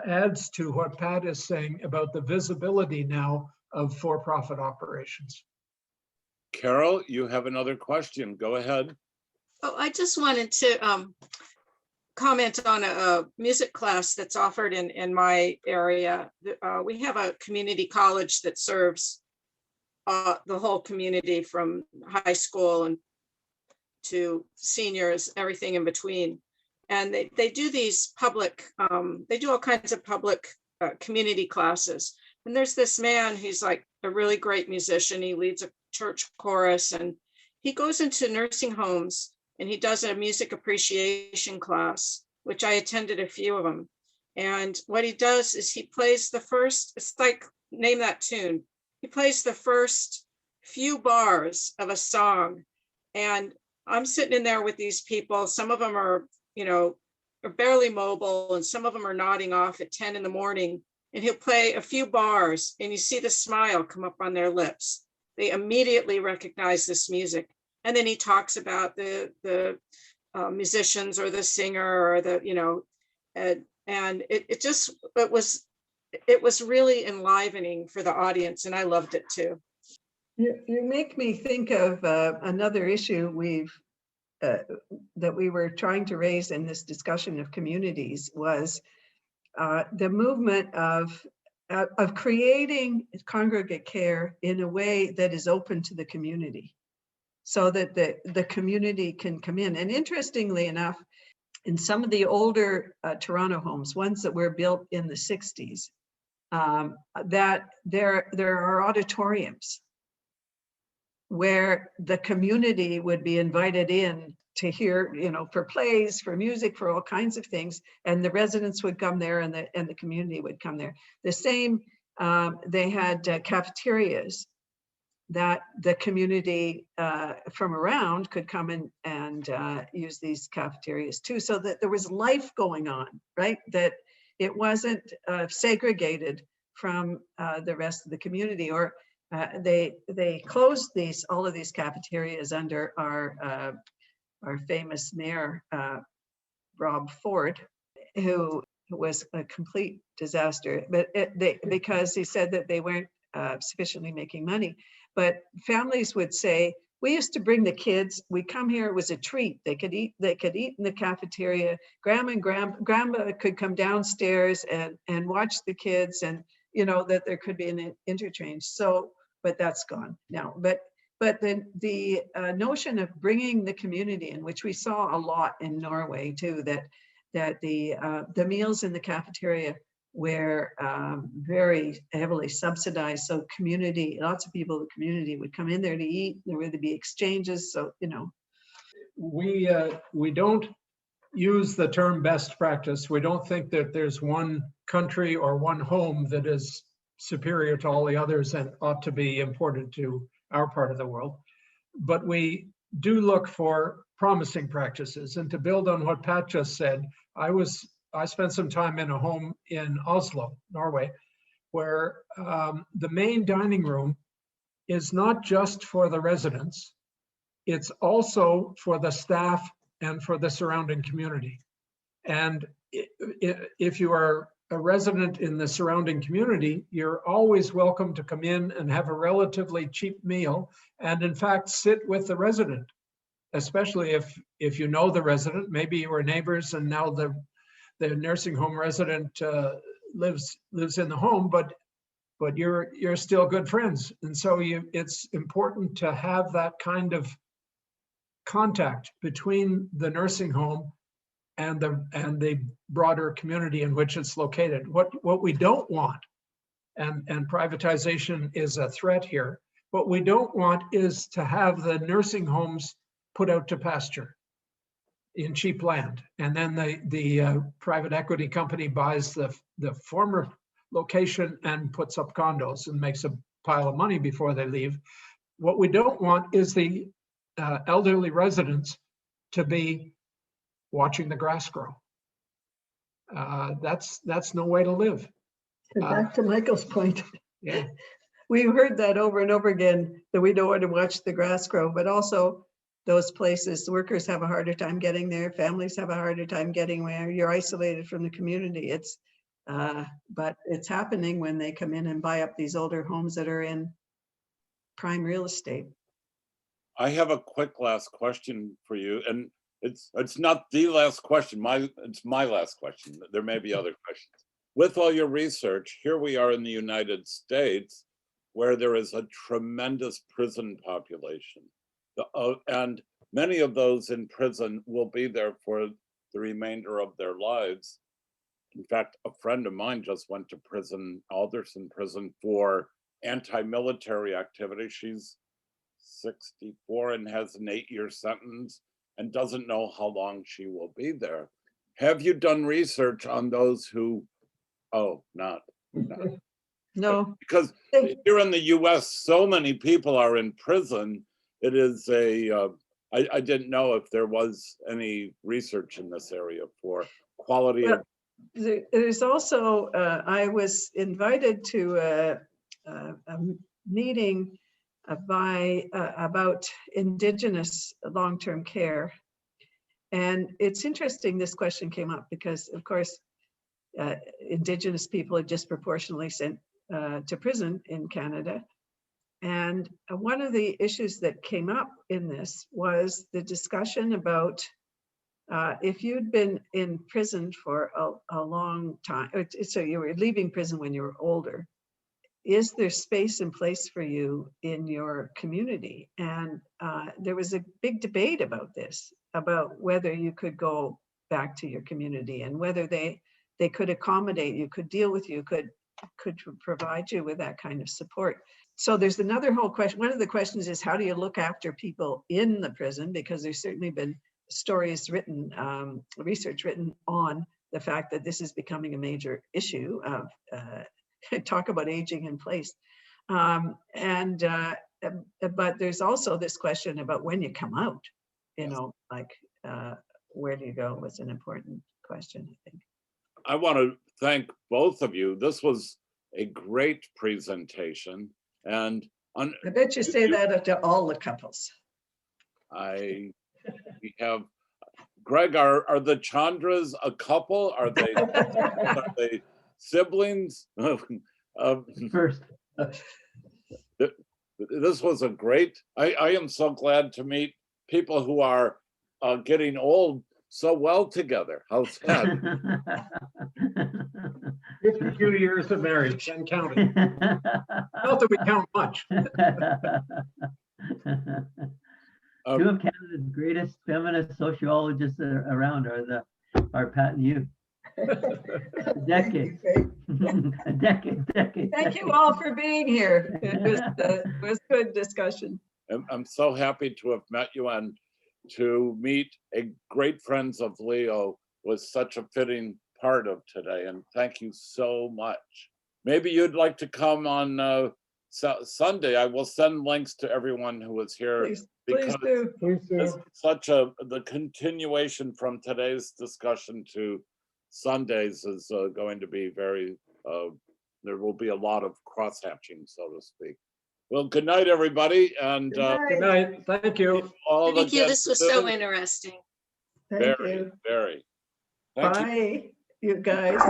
adds to what Pat is saying about the visibility now of for-profit operations. Carol, you have another question. Go ahead. Oh, I just wanted to comment on a music class that's offered in my area. We have a community college that serves the whole community, from high school and to seniors, everything in between. And they do these public, they do all kinds of public community classes. And there's this man, he's like a really great musician. He leads a church chorus, and he goes into nursing homes and he does a music appreciation class, which I attended a few of them. And what he does is he plays the first, it's like, name that tune. He plays the first few bars of a song. And I'm sitting in there with these people. Some of them are, are barely mobile, and some of them are nodding off at 10 in the morning. And he'll play a few bars and you see the smile come up on their lips. They immediately recognize this music. And then he talks about the musicians or the singer or and it was really enlivening for the audience, and I loved it too. You make me think of another issue that we were trying to raise in this discussion of communities, was the movement of creating congregate care in a way that is open to the community, so that the community can come in. And interestingly enough, in some of the older Toronto homes, ones that were built in the 60s, that there are auditoriums where the community would be invited in to hear, for plays, for music, for all kinds of things, and the residents would come there, and the community would come there. The same, they had cafeterias that the community from around could come in and use these cafeterias too, so that there was life going on, right? That it wasn't segregated from the rest of the community. Or they closed all of these cafeterias under our famous mayor, Rob Ford. who was a complete disaster, but because he said that they weren't sufficiently making money. But families would say, we used to bring the kids, we come here, it was a treat. They could eat in the cafeteria. Grandma and grandma could come downstairs and watch the kids, and that there could be an interchange. So, but that's gone now. But the notion of bringing the community in, which we saw a lot in Norway too, that the meals in the cafeteria were very heavily subsidized. So lots of people in the community would come in there to eat. There would be exchanges. So, we don't use the term best practice. We don't think that there's one country or one home that is superior to all the others and ought to be imported to our part of the world. But we do look for promising practices. And to build on what Pat just said, I spent some time in a home in Oslo, Norway, where the main dining room is not just for the residents, it's also for the staff and for the surrounding community. And if you are a resident in the surrounding community, you're always welcome to come in and have a relatively cheap meal, and in fact, sit with the resident, especially if you know the resident. Maybe you were neighbors and now the nursing home resident lives in the home, but you're still good friends. And so it's important to have that kind of contact between the nursing home and the broader community in which it's located. What we don't want, and privatization is a threat here, what we don't want is to have the nursing homes put out to pasture in cheap land, and then the private equity company buys the former location and puts up condos and makes a pile of money before they leave. What we don't want is the elderly residents to be watching the grass grow. That's no way to live. And back to Michael's point. Yeah. We've heard that over and over again, that we don't want to watch the grass grow, but also those places, workers have a harder time getting there, families have a harder time getting where you're isolated from the community. But it's happening when they come in and buy up these older homes that are in prime real estate. I have a quick last question for you, and it's not the last question. It's my last question. There may be other questions. With all your research, here we are in the United States, where there is a tremendous prison population. And many of those in prison will be there for the remainder of their lives. In fact, a friend of mine just went to prison, Alderson Prison, for anti-military activity. She's 64 and has an 8-year sentence and doesn't know how long she will be there. Have you done research on those who, not. No. Because here in the US, so many people are in prison. It is I didn't know if there was any research in this area for quality of. There's also, I was invited to a meeting about Indigenous long-term care. And it's interesting this question came up because, of course, Indigenous people are disproportionately sent to prison in Canada. And one of the issues that came up in this was the discussion about if you'd been in prison for a long time, so you were leaving prison when you were older, is there space and place for you in your community? And there was a big debate about this, about whether you could go back to your community and whether they could accommodate you, could deal with you, could provide you with that kind of support. So there's another whole question. One of the questions is, how do you look after people in the prison? Because there's certainly been stories written, research written on the fact that this is becoming a major issue of talk about aging in place. But there's also this question about when you come out, where do you go was an important question, I think. I want to thank both of you. This was a great presentation. And I bet you say that to all the couples. we have Greg, are the Chandras a couple? Are they siblings? First. This was a great, I am so glad to meet people who are getting old so well together. How sad. 52 years of marriage and counting. Not that we count much. Two of Canada's greatest feminist sociologists around are Pat and you. A decade. A decade. Thank you all for being here. It was good discussion. I'm so happy to have met you and to meet a great friends of Leo was such a fitting part of today. And thank you so much. Maybe you'd like to come on Sunday. I will send links to everyone who was here. Please do. It's such the continuation from today's discussion to Sundays is going to be very, there will be a lot of cross-hatching, so to speak. Well, good night, everybody. And Good night. Thank you. all Thank you. This was so very, interesting. Thank you. very. Thank you. Bye, you guys.